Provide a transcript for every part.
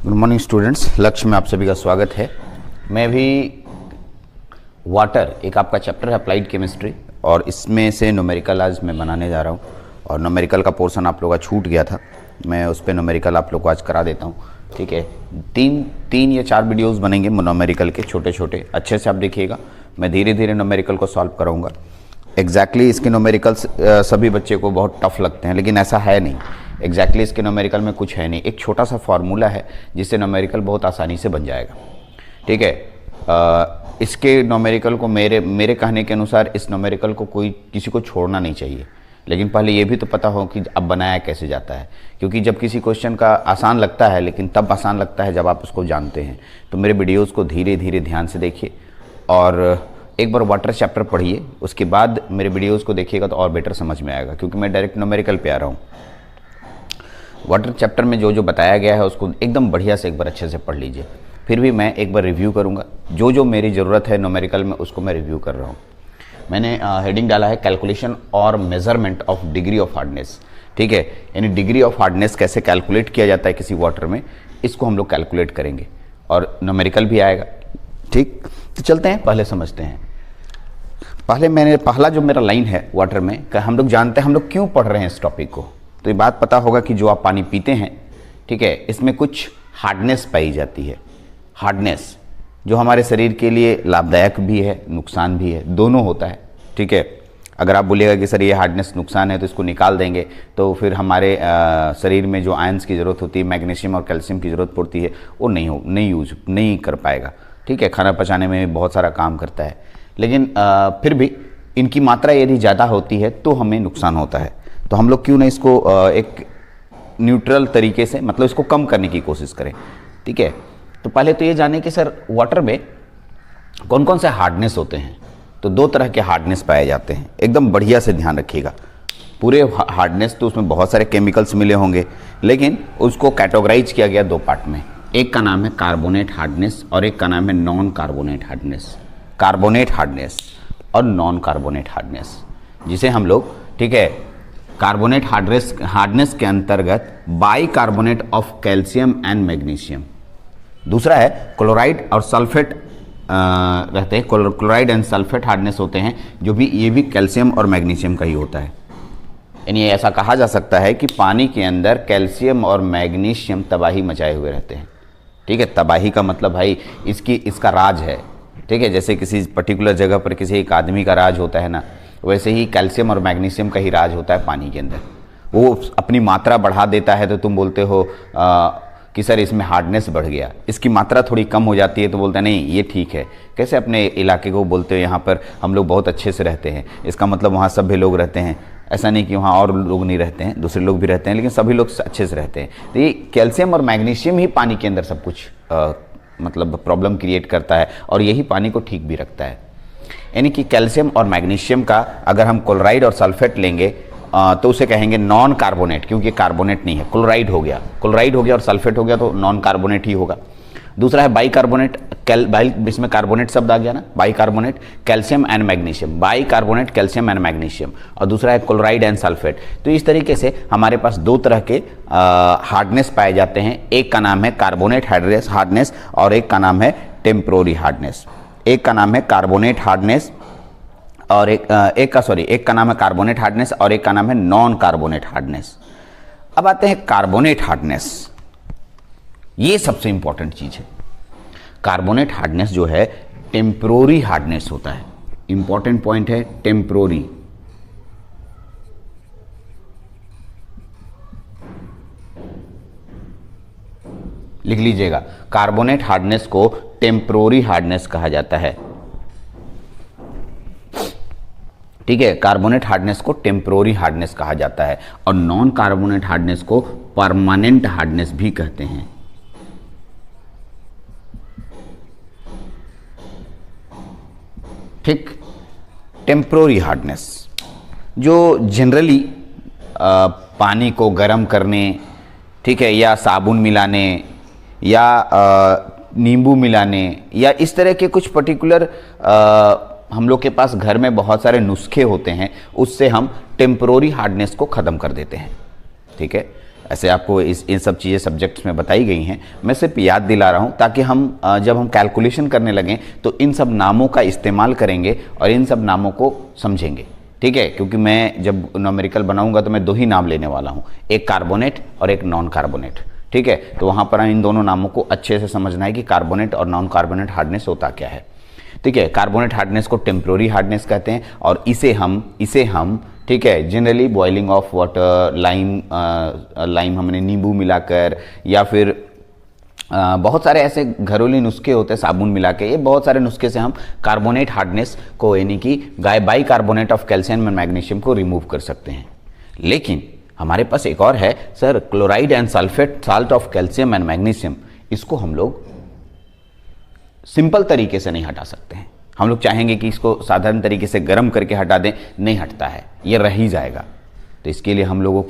Good morning students, लक्ष्य में आप सभी का स्वागत है। मैं भी वाटर एक आपका चैप्टर है अप्लाइड केमिस्ट्री, और इसमें से न्यूमेरिकल आज मैं बनाने जा रहा हूँ। और न्यूमेरिकल का पोर्शन आप लोगों का छूट गया था, मैं उस पर न्यूमेरिकल आप लोग को आज करा देता हूँ। ठीक है, तीन या चार वीडियोज़ बनेंगे न्यूमेरिकल के, छोटे छोटे, अच्छे से आप देखिएगा। मैं धीरे धीरे न्यूमेरिकल को सॉल्व कराऊंगा। एग्जैक्टली इसके न्यूमेरिकल्स सभी बच्चे को बहुत टफ लगते हैं, लेकिन ऐसा है नहीं। एग्जैक्टली इसके न्यूमेरिकल में कुछ है नहीं, एक छोटा सा फार्मूला है जिससे न्यूमेरिकल बहुत आसानी से बन जाएगा। ठीक है, इसके न्यूमेरिकल को मेरे कहने के अनुसार इस न्यूमेरिकल को किसी को छोड़ना नहीं चाहिए, लेकिन पहले ये भी तो पता हो कि अब बनाया कैसे जाता है। क्योंकि जब किसी क्वेश्चन का आसान लगता है, लेकिन तब आसान लगता है जब आप उसको जानते हैं। तो मेरे वीडियोज़ को धीरे धीरे ध्यान से देखिए और एक बार वाटर चैप्टर पढ़िए, उसके बाद मेरे वीडियोज़ को देखिएगा तो और बेटर समझ में आएगा, क्योंकि मैं डायरेक्ट न्यूमेरिकल पे आ रहा हूँ। वाटर चैप्टर में जो जो बताया गया है उसको एकदम बढ़िया से एक बार अच्छे से पढ़ लीजिए। फिर भी मैं एक बार रिव्यू करूँगा, जो जो मेरी ज़रूरत है न्यूमेरिकल में उसको मैं रिव्यू कर रहा हूँ। मैंने हेडिंग डाला है कैलकुलेशन और measurement of degree of hardness. ठीक है, यानी डिग्री ऑफ हार्डनेस कैसे कैलकुलेट किया जाता है किसी वाटर में, इसको हम लोग कैलकुलेट करेंगे और न्यूमेरिकल भी आएगा। ठीक, तो चलते हैं, पहले समझते हैं। पहला जो मेरा लाइन है वाटर में, हम लोग जानते हैं हम लोग क्यों पढ़ रहे हैं इस टॉपिक को। तो ये बात पता होगा कि जो आप पानी पीते हैं, ठीक है, इसमें कुछ हार्डनेस पाई जाती है। हार्डनेस जो हमारे शरीर के लिए लाभदायक भी है, नुकसान भी है, दोनों होता है। ठीक है, अगर आप बोलिएगा कि सर ये हार्डनेस नुकसान है तो इसको निकाल देंगे, तो फिर हमारे शरीर में जो आयंस की ज़रूरत होती है, मैग्नीशियम और कैल्शियम की ज़रूरत पड़ती है, वो नहीं कर पाएगा। ठीक है, खाना पचाने में बहुत सारा काम करता है, लेकिन फिर भी इनकी मात्रा यदि ज़्यादा होती है तो हमें नुकसान होता है। तो हम लोग क्यों ना इसको एक न्यूट्रल तरीके से, मतलब इसको कम करने की कोशिश करें। ठीक है, तो पहले तो ये जाने कि सर वाटर में कौन कौन से हार्डनेस होते हैं। तो दो तरह के हार्डनेस पाए जाते हैं, एकदम बढ़िया से ध्यान रखिएगा। पूरे हार्डनेस तो उसमें बहुत सारे केमिकल्स मिले होंगे, लेकिन उसको कैटेगराइज किया गया दो पार्ट में। एक का नाम है कार्बोनेट हार्डनेस और एक का नाम है non carbonate hardness. Carbonate hardness और नॉन कार्बोनेट हार्डनेस, जिसे हम लोग, ठीक है, कार्बोनेट हार्डनेस के अंतर्गत by carbonate of calcium and magnesium. दूसरा है क्लोराइड और सल्फेट रहते हैं, क्लोराइड एंड सल्फेट हार्डनेस होते हैं, जो भी ये भी कैल्शियम और मैग्नीशियम का ही होता है। यानी ऐसा कहा जा सकता है कि पानी के अंदर कैल्शियम और मैग्नीशियम तबाही मचाए हुए रहते हैं। ठीक है, तबाही का मतलब भाई इसका राज है। ठीक है, जैसे किसी पर्टिकुलर जगह पर किसी एक आदमी का राज होता है ना, वैसे ही कैल्शियम और मैग्नीशियम का ही राज होता है पानी के अंदर। वो अपनी मात्रा बढ़ा देता है तो तुम बोलते हो कि सर इसमें हार्डनेस बढ़ गया। इसकी मात्रा थोड़ी कम हो जाती है तो बोलते हैं नहीं ये ठीक है। कैसे अपने इलाके को बोलते हो यहाँ पर हम लोग बहुत अच्छे से रहते हैं, इसका मतलब वहाँ सभी लोग रहते हैं। ऐसा नहीं कि वहाँ और लोग नहीं रहते हैं, दूसरे लोग भी रहते हैं, लेकिन सभी लोग अच्छे से रहते हैं। तो ये कैल्शियम और मैग्नीशियम ही पानी के अंदर सब कुछ मतलब प्रॉब्लम क्रिएट करता है, और यही पानी को ठीक भी रखता है। यानी कि कैल्शियम और मैग्नीशियम का अगर हम क्लोराइड और सल्फेट लेंगे तो उसे कहेंगे नॉन कार्बोनेट, क्योंकि कार्बोनेट नहीं है। क्लोराइड हो गया और सल्फेट हो गया तो नॉन कार्बोनेट ही होगा। दूसरा है बाई कार्बोनेट, इसमें कार्बोनेट शब्द आ गया ना, by carbonate calcium and magnesium, by carbonate calcium and magnesium. और दूसरा है क्लोराइड एंड सल्फेट। तो इस तरीके से हमारे पास दो तरह के हार्डनेस पाए जाते हैं। एक का नाम है कार्बोनेट हार्डनेस और एक का नाम है टेम्पोररी हार्डनेस। एक का नाम है कार्बोनेट हार्डनेस और एक का नाम है कार्बोनेट हार्डनेस और एक का नाम है नॉन कार्बोनेट हार्डनेस। अब आते हैं कार्बोनेट हार्डनेस, ये सबसे इंपॉर्टेंट चीज है। कार्बोनेट हार्डनेस जो है टेम्पोररी हार्डनेस होता है। इंपॉर्टेंट पॉइंट है टेम्पोररी। लिख लीजिएगा, कार्बोनेट हार्डनेस को टेम्पोररी हार्डनेस कहा जाता है। ठीक है, कार्बोनेट हार्डनेस को टेम्पोररी हार्डनेस कहा जाता है और नॉन कार्बोनेट हार्डनेस को परमानेंट हार्डनेस भी कहते हैं। ठीक, टेम्पोररी हार्डनेस जो जनरली पानी को गर्म करने, ठीक है, या साबुन मिलाने या नींबू मिलाने या इस तरह के कुछ पर्टिकुलर हम लोग के पास घर में बहुत सारे नुस्खे होते हैं, उससे हम टेम्पोररी हार्डनेस को ख़त्म कर देते हैं। ठीक है, ऐसे आपको इन सब चीज़ें सब्जेक्ट्स में बताई गई हैं, मैं सिर्फ याद दिला रहा हूँ ताकि हम जब हम कैलकुलेशन करने लगें तो इन सब नामों का इस्तेमाल करेंगे और इन सब नामों को समझेंगे, ठीक है। क्योंकि मैं जब न्यूमेरिकल बनाऊंगा तो मैं 2 ही नाम लेने वाला हूँ, एक कार्बोनेट और एक नॉन कार्बोनेट, ठीक है। तो वहाँ पर इन दोनों नामों को अच्छे से समझना है कि कार्बोनेट और नॉन कार्बोनेट हार्डनेस होता क्या है, ठीक है। कार्बोनेट हार्डनेस को टेम्प्रोरी हार्डनेस कहते हैं और इसे हम ठीक है generally boiling of water, lime हमने नींबू मिलाकर या फिर बहुत सारे ऐसे घरेलू नुस्खे होते हैं साबुन मिला के, ये बहुत सारे नुस्खे से हम कार्बोनेट हार्डनेस को यानी कि by carbonate of calcium and magnesium को रिमूव कर सकते हैं। लेकिन हमारे पास एक और है sir, chloride and sulphate salt of calcium and magnesium, इसको हम लोग सिंपल तरीके से नहीं हटा सकते हैं। हम लोग चाहेंगे कि इसको साधारण तरीके से गर्म करके हटा दें, नहीं हटता है, ये रह ही जाएगा। तो इसके लिए हम लोगों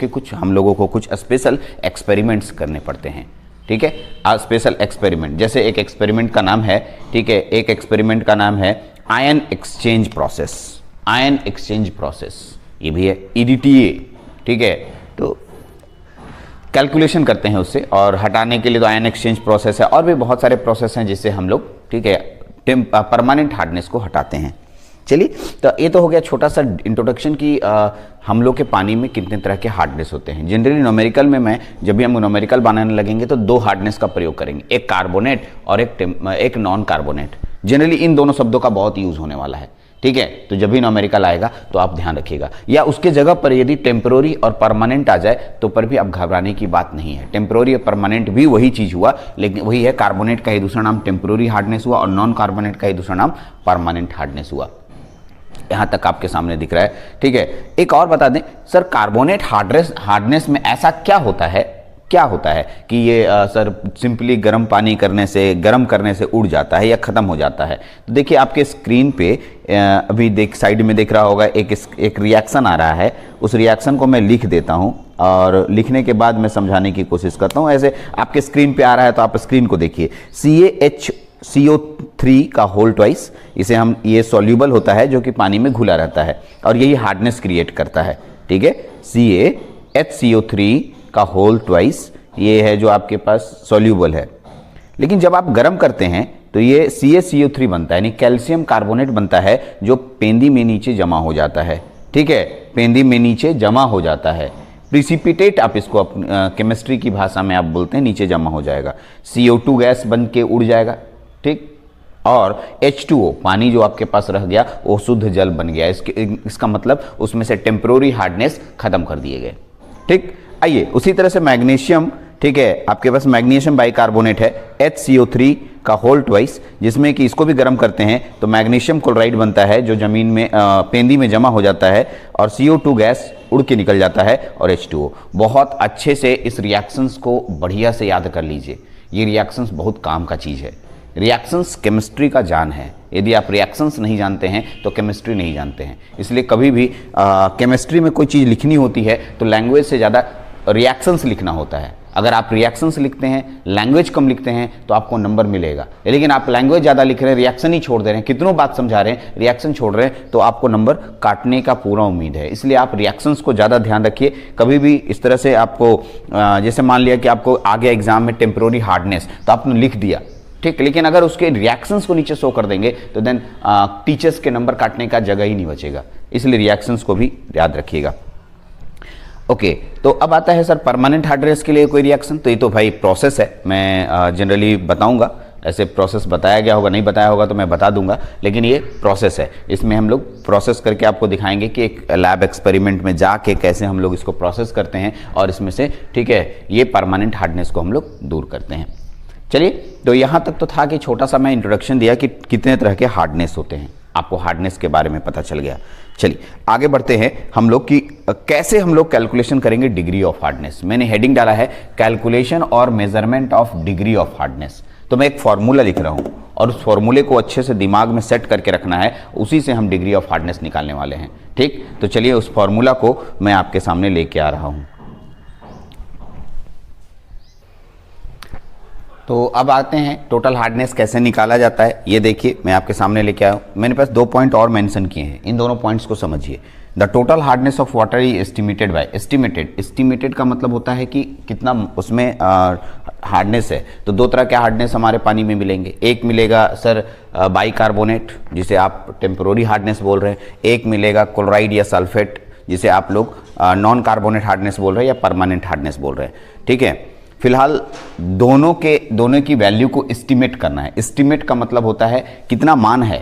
को कुछ स्पेशल एक्सपेरिमेंट्स करने पड़ते हैं, ठीक है। स्पेशल एक्सपेरिमेंट, जैसे एक एक्सपेरिमेंट का नाम है, ठीक है, एक एक्सपेरिमेंट का नाम है ion exchange process. Ion exchange process ये भी है EDTA, ठीक है। तो कैलकुलेशन करते हैं उससे, और हटाने के लिए तो आयन एक्सचेंज प्रोसेस है, और भी बहुत सारे प्रोसेस हैं जिससे हम लोग, ठीक है, परमानेंट हार्डनेस को हटाते हैं। चलिए, तो ये तो हो गया छोटा सा इंट्रोडक्शन कि हम लोग के पानी में कितने तरह के हार्डनेस होते हैं। जनरली न्यूमेरिकल में जब भी हम न्यूमेरिकल बनाने लगेंगे तो 2 हार्डनेस का प्रयोग करेंगे, एक कार्बोनेट और एक नॉन कार्बोनेट। जनरली इन दोनों शब्दों का बहुत यूज होने वाला है, ठीक है। तो जब भी न्यूमेरिकल आएगा तो आप ध्यान रखिएगा, या उसके जगह पर यदि टेम्पररी और परमानेंट आ जाए तो पर भी आप घबराने की बात नहीं है। टेम्पररी और परमानेंट भी वही चीज हुआ, लेकिन वही है, कार्बोनेट का ही दूसरा नाम टेम्पररी हार्डनेस हुआ और नॉन कार्बोनेट का ही दूसरा नाम परमानेंट हार्डनेस हुआ। यहां तक आपके सामने दिख रहा है, ठीक है। एक और बता दें सर, कार्बोनेट हार्डनेस में ऐसा क्या होता है कि ये सर सिंपली गर्म पानी करने से उड़ जाता है या खत्म हो जाता है। तो देखिए आपके स्क्रीन पे अभी साइड में देख रहा होगा एक रिएक्शन आ रहा है। उस रिएक्शन को मैं लिख देता हूं और लिखने के बाद मैं समझाने की कोशिश करता हूं। ऐसे आपके स्क्रीन पे आ रहा है तो आप स्क्रीन को देखिए। CaHCO3 का होल ट्वाइस, इसे हम, ये सॉल्यूबल होता है जो कि पानी में घुला रहता है और यही हार्डनेस क्रिएट करता है, ठीक है। CaHCO3 का होल ट्वाइस ये है जो आपके पास सॉल्यूबल है। लेकिन जब आप गर्म करते हैं तो ये CaCO3 बनता है, यानी कैल्शियम कार्बोनेट बनता है, जो पेंदी में नीचे जमा हो जाता है, ठीक है। पेंदी में नीचे जमा हो जाता है, प्रिसिपिटेट आप इसको केमिस्ट्री की भाषा में आप बोलते हैं, नीचे जमा हो जाएगा। CO2 गैस बन के उड़ जाएगा, ठीक। और H2O पानी जो आपके पास रह गया वो शुद्ध जल बन गया। इसका मतलब उसमें से टेम्पररी हार्डनेस खत्म कर दिए गए, ठीक। आइए उसी तरह से मैग्नीशियम, ठीक है, आपके पास मैग्नीशियम बाइकार्बोनेट है HCO3 का होल ट्वाइस, जिसमें कि इसको भी गर्म करते हैं तो मैग्नीशियम क्लोराइड बनता है जो जमीन में पेंदी में जमा हो जाता है और CO2 गैस उड़ के निकल जाता है और H2O। बहुत अच्छे से इस रिएक्शंस को बढ़िया से याद कर लीजिए, ये रिएक्शंस बहुत काम का चीज़ है। रिएक्शंस केमिस्ट्री का जान है। यदि आप रिएक्शंस नहीं जानते हैं तो केमिस्ट्री नहीं जानते हैं। इसलिए कभी भी केमिस्ट्री में कोई चीज़ लिखनी होती है तो लैंग्वेज से ज़्यादा रिएक्शंस लिखना होता है। अगर आप रिएक्शंस लिखते हैं, लैंग्वेज कम लिखते हैं तो आपको नंबर मिलेगा। लेकिन आप लैंग्वेज ज़्यादा लिख रहे हैं, रिएक्शन ही छोड़ दे रहे हैं, कितनों बात समझा रहे हैं, रिएक्शन छोड़ रहे हैं, तो आपको नंबर काटने का पूरा उम्मीद है। इसलिए आप रिएक्शंस को ज़्यादा ध्यान रखिए। कभी भी इस तरह से आपको जैसे मान लिया कि आपको आ गया एग्जाम में टेम्पररी हार्डनेस, तो आपने लिख दिया, ठीक, लेकिन अगर उसके रिएक्शंस को नीचे शो कर देंगे तो देन टीचर्स के नंबर काटने का जगह ही नहीं बचेगा। इसलिए रिएक्शंस को भी याद रखिएगा। ओके, तो अब आता है सर परमानेंट हार्डनेस के लिए कोई रिएक्शन। तो ये तो भाई प्रोसेस है, मैं जनरली बताऊंगा, ऐसे प्रोसेस बताया गया होगा, नहीं बताया होगा तो मैं बता दूंगा, लेकिन ये प्रोसेस है। इसमें हम लोग प्रोसेस करके आपको दिखाएंगे कि एक लैब एक्सपेरिमेंट में जाके कैसे हम लोग इसको प्रोसेस करते हैं और इसमें से, ठीक है, ये परमानेंट हार्डनेस को हम लोग दूर करते हैं। चलिए, तो यहाँ तक तो था कि छोटा सा मैं इंट्रोडक्शन दिया कि कितने तरह के हार्डनेस होते हैं, आपको हार्डनेस के बारे में पता चल गया। चलिए आगे बढ़ते हैं हम लोग कि कैसे हम लोग कैलकुलेशन करेंगे डिग्री ऑफ हार्डनेस। मैंने हेडिंग डाला है कैलकुलेशन और measurement of degree of hardness. तो मैं एक फॉर्मूला लिख रहा हूं और उस फॉर्मूले को अच्छे से दिमाग में सेट करके रखना है, उसी से हम डिग्री ऑफ हार्डनेस निकालने वाले हैं, ठीक। तो चलिए उस फॉर्मूला को मैं आपके सामने लेके आ रहा हूं। तो अब आते हैं टोटल हार्डनेस कैसे निकाला जाता है। ये देखिए मैं आपके सामने लेके आया हूँ। मैंने पास 2 पॉइंट और मेंशन किए हैं, इन दोनों पॉइंट्स को समझिए। The total hardness of water is estimated by, estimated का मतलब होता है कि कितना उसमें हार्डनेस है। तो दो तरह के हार्डनेस हमारे पानी में मिलेंगे, एक मिलेगा सर बाइकार्बोनेट जिसे आप टेम्पोररी हार्डनेस बोल रहे हैं, एक मिलेगा क्लोराइड या सल्फेट जिसे आप लोग नॉन कार्बोनेट हार्डनेस बोल रहे हैं या परमानेंट हार्डनेस बोल रहे हैं। ठीक है, फिलहाल दोनों की वैल्यू को एस्टिमेट करना है। एस्टिमेट का मतलब होता है कितना मान है,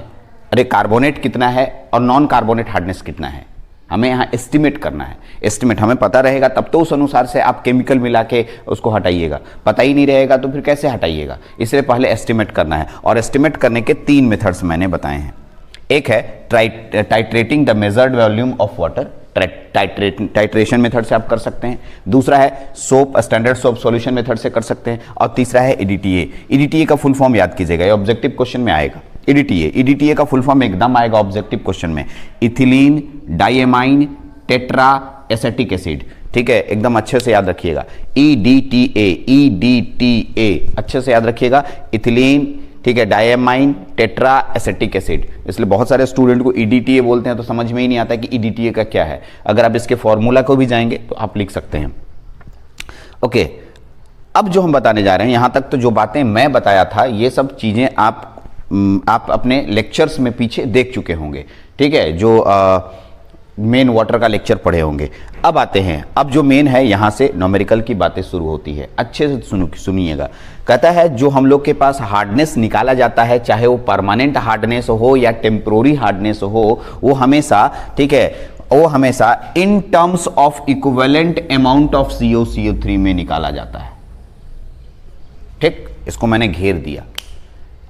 अरे कार्बोनेट कितना है और नॉन कार्बोनेट हार्डनेस कितना है, हमें यहाँ एस्टिमेट करना है। एस्टिमेट हमें पता रहेगा तब तो उस अनुसार से आप केमिकल मिला के उसको हटाइएगा, पता ही नहीं रहेगा तो फिर कैसे हटाइएगा, इसलिए पहले एस्टिमेट करना है। और एस्टिमेट करने के 3 मेथड्स मैंने बताए हैं। एक है titrating the measured volume of water, titration method से आप कर सकते हैं। दूसरा है soap, standard soap solution method से कर सकते हैं। और तीसरा है ईडीटीए। ईडीटीए का फुल फॉर्म याद कीजिएगा, ये ऑब्जेक्टिव क्वेश्चन में आएगा। ईडीटीए का फुल फॉर्म एकदम आएगा ऑब्जेक्टिव क्वेश्चन में, ethylene diamine tetra acetic acid. ठीक है, एकदम अच्छे से याद रखिएगा, ईडीटीए अच्छे से याद रखिएगा, इथिलीन, ठीक है, डाइएमाइन टेट्रा एसेटिक एसिड। इसलिए बहुत सारे स्टूडेंट को ईडीटीए बोलते हैं तो समझ में ही नहीं आता कि ईडीटीए का क्या है। अगर आप इसके फॉर्मूला को भी जाएंगे तो आप लिख सकते हैं। ओके, अब जो हम बताने जा रहे हैं, यहां तक तो जो बातें मैं बताया था ये सब चीजें आप अपने लेक्चर्स में पीछे देख चुके होंगे। ठीक है, जो मेन वाटर का लेक्चर पढ़े होंगे। अब आते हैं, अब जो मेन है यहां से न्यूमेरिकल की बातें शुरू होती है। अच्छे से सुनिएगा। कहता है जो हम लोग के पास हार्डनेस निकाला जाता है, चाहे वो परमानेंट हार्डनेस हो या टेम्पोररी हार्डनेस हो, वो हमेशा, ठीक है, वो हमेशा in terms of equivalent amount of CO3 में निकाला जाता है। ठीक, इसको मैंने घेर दिया।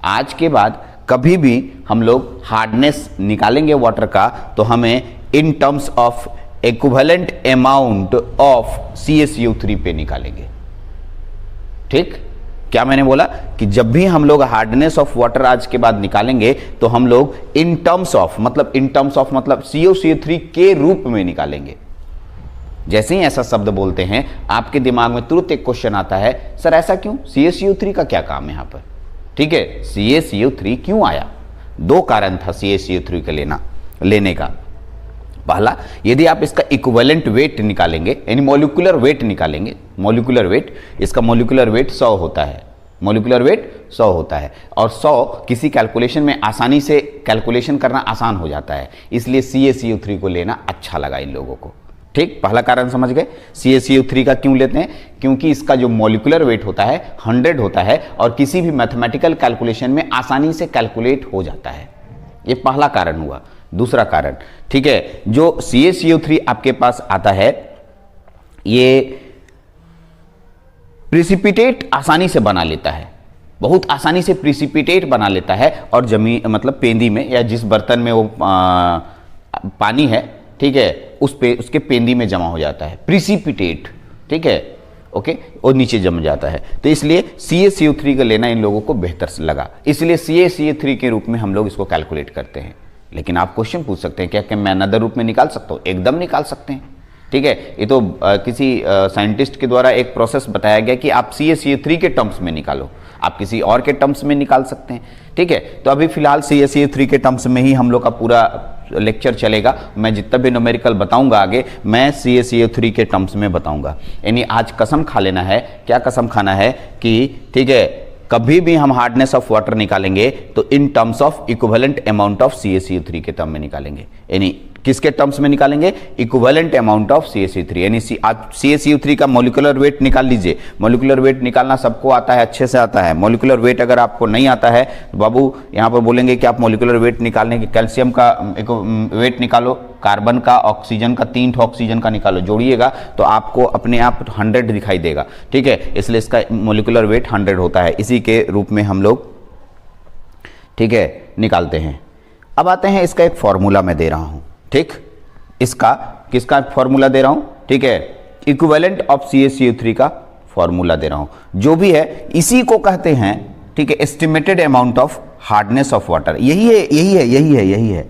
आज के बाद कभी भी हम लोग हार्डनेस निकालेंगे वाटर का तो हमें in terms of equivalent amount of CaCO3 पे निकालेंगे। ठीक, क्या मैंने बोला कि जब भी हम लोग हार्डनेस ऑफ वाटर आज के बाद निकालेंगे तो हम लोग इन टर्म्स ऑफ मतलब CaCO3 के रूप में निकालेंगे। जैसे ही ऐसा शब्द बोलते हैं आपके दिमाग में तुरंत एक क्वेश्चन आता है, सर ऐसा क्यों, CaCO3 का क्या काम है यहाँ पर। ठीक है, CaCO3 क्यों आया? 2 कारण था CaCO3 का लेने का। पहला, यदि आप इसका इक्विवेलेंट वेट निकालेंगे, यानी मॉलिक्यूलर वेट निकालेंगे, मॉलिक्यूलर वेट, इसका मॉलिक्यूलर वेट 100 होता है, मॉलिक्यूलर वेट 100 होता है। और 100 किसी कैलकुलेशन में आसानी से कैलकुलेशन करना आसान हो जाता है, इसलिए CaCO3 को लेना अच्छा लगा इन लोगों को। ठीक, पहला कारण समझ गए। CaCO3 का क्यों लेते हैं? क्योंकि इसका जो मॉलिक्यूलर वेट होता है 100 होता है और किसी भी मैथमेटिकल कैलकुलेशन में आसानी से कैलकुलेट हो जाता है। ये पहला कारण हुआ। दूसरा कारण, ठीक है, जो CaCO3 आपके पास आता है ये प्रिसिपिटेट आसानी से बना लेता है, बहुत आसानी से प्रिसिपिटेट बना लेता है और जमीन मतलब पेंदी में या जिस बर्तन में वो पानी है, ठीक है, उसके पेंदी में जमा हो जाता है, प्रिसिपिटेट। ठीक है, ओके, और नीचे जम जाता है। तो इसलिए CaCO3 का लेना इन लोगों को बेहतर लगा, इसलिए CaCO3 के रूप में हम लोग इसको कैलकुलेट करते हैं। लेकिन आप क्वेश्चन पूछ सकते हैं क्या मैं अनदर रूप में निकाल सकता हूँ? एकदम निकाल सकते हैं। ठीक है, ये तो किसी साइंटिस्ट के द्वारा एक प्रोसेस बताया गया कि आप CaCO3 के टर्म्स में निकालो, आप किसी और के टर्म्स में निकाल सकते हैं। ठीक है, तो अभी फिलहाल CaCO3 के टर्म्स में ही हम लोग का पूरा लेक्चर चलेगा। मैं जितना भी न्यूमेरिकल बताऊंगा आगे मैं CaCO3 के टर्म्स में बताऊंगा। यानी आज कसम खा लेना है, क्या कसम खाना है कि ठीक है, कभी भी हम हार्डनेस ऑफ वाटर निकालेंगे तो in terms of equivalent amount of CaCO3 के टर्म में निकालेंगे। यानी किसके टर्म्स में निकालेंगे? Equivalent amount of CaCO3। यानी आप CaCO3 का मॉलिक्यूलर वेट निकाल लीजिए। मॉलिक्यूलर वेट निकालना सबको आता है, अच्छे से आता है। मॉलिक्यूलर वेट अगर आपको नहीं आता है तो बाबू यहाँ पर बोलेंगे कि आप मॉलिक्यूलर वेट निकालने के कैल्शियम का वेट निकालो, कार्बन का, ऑक्सीजन का, 3 ऑक्सीजन का निकालो, जोड़िएगा तो आपको अपने आप 100 दिखाई देगा। ठीक है, इसलिए इसका मॉलिक्यूलर वेट 100 होता है। इसी के रूप में हम लोग, ठीक है, निकालते हैं। अब आते हैं, इसका एक फॉर्मूला मैं दे रहा हूं। ठीक, इसका किसका फॉर्मूला दे रहा हूं? ठीक है, इक्विवेलेंट ऑफ CaCO3 का फॉर्मूला दे रहा हूं। जो भी है इसी को कहते हैं, ठीक है, estimated amount of hardness of water. यही है, यही है, यही है, यही है।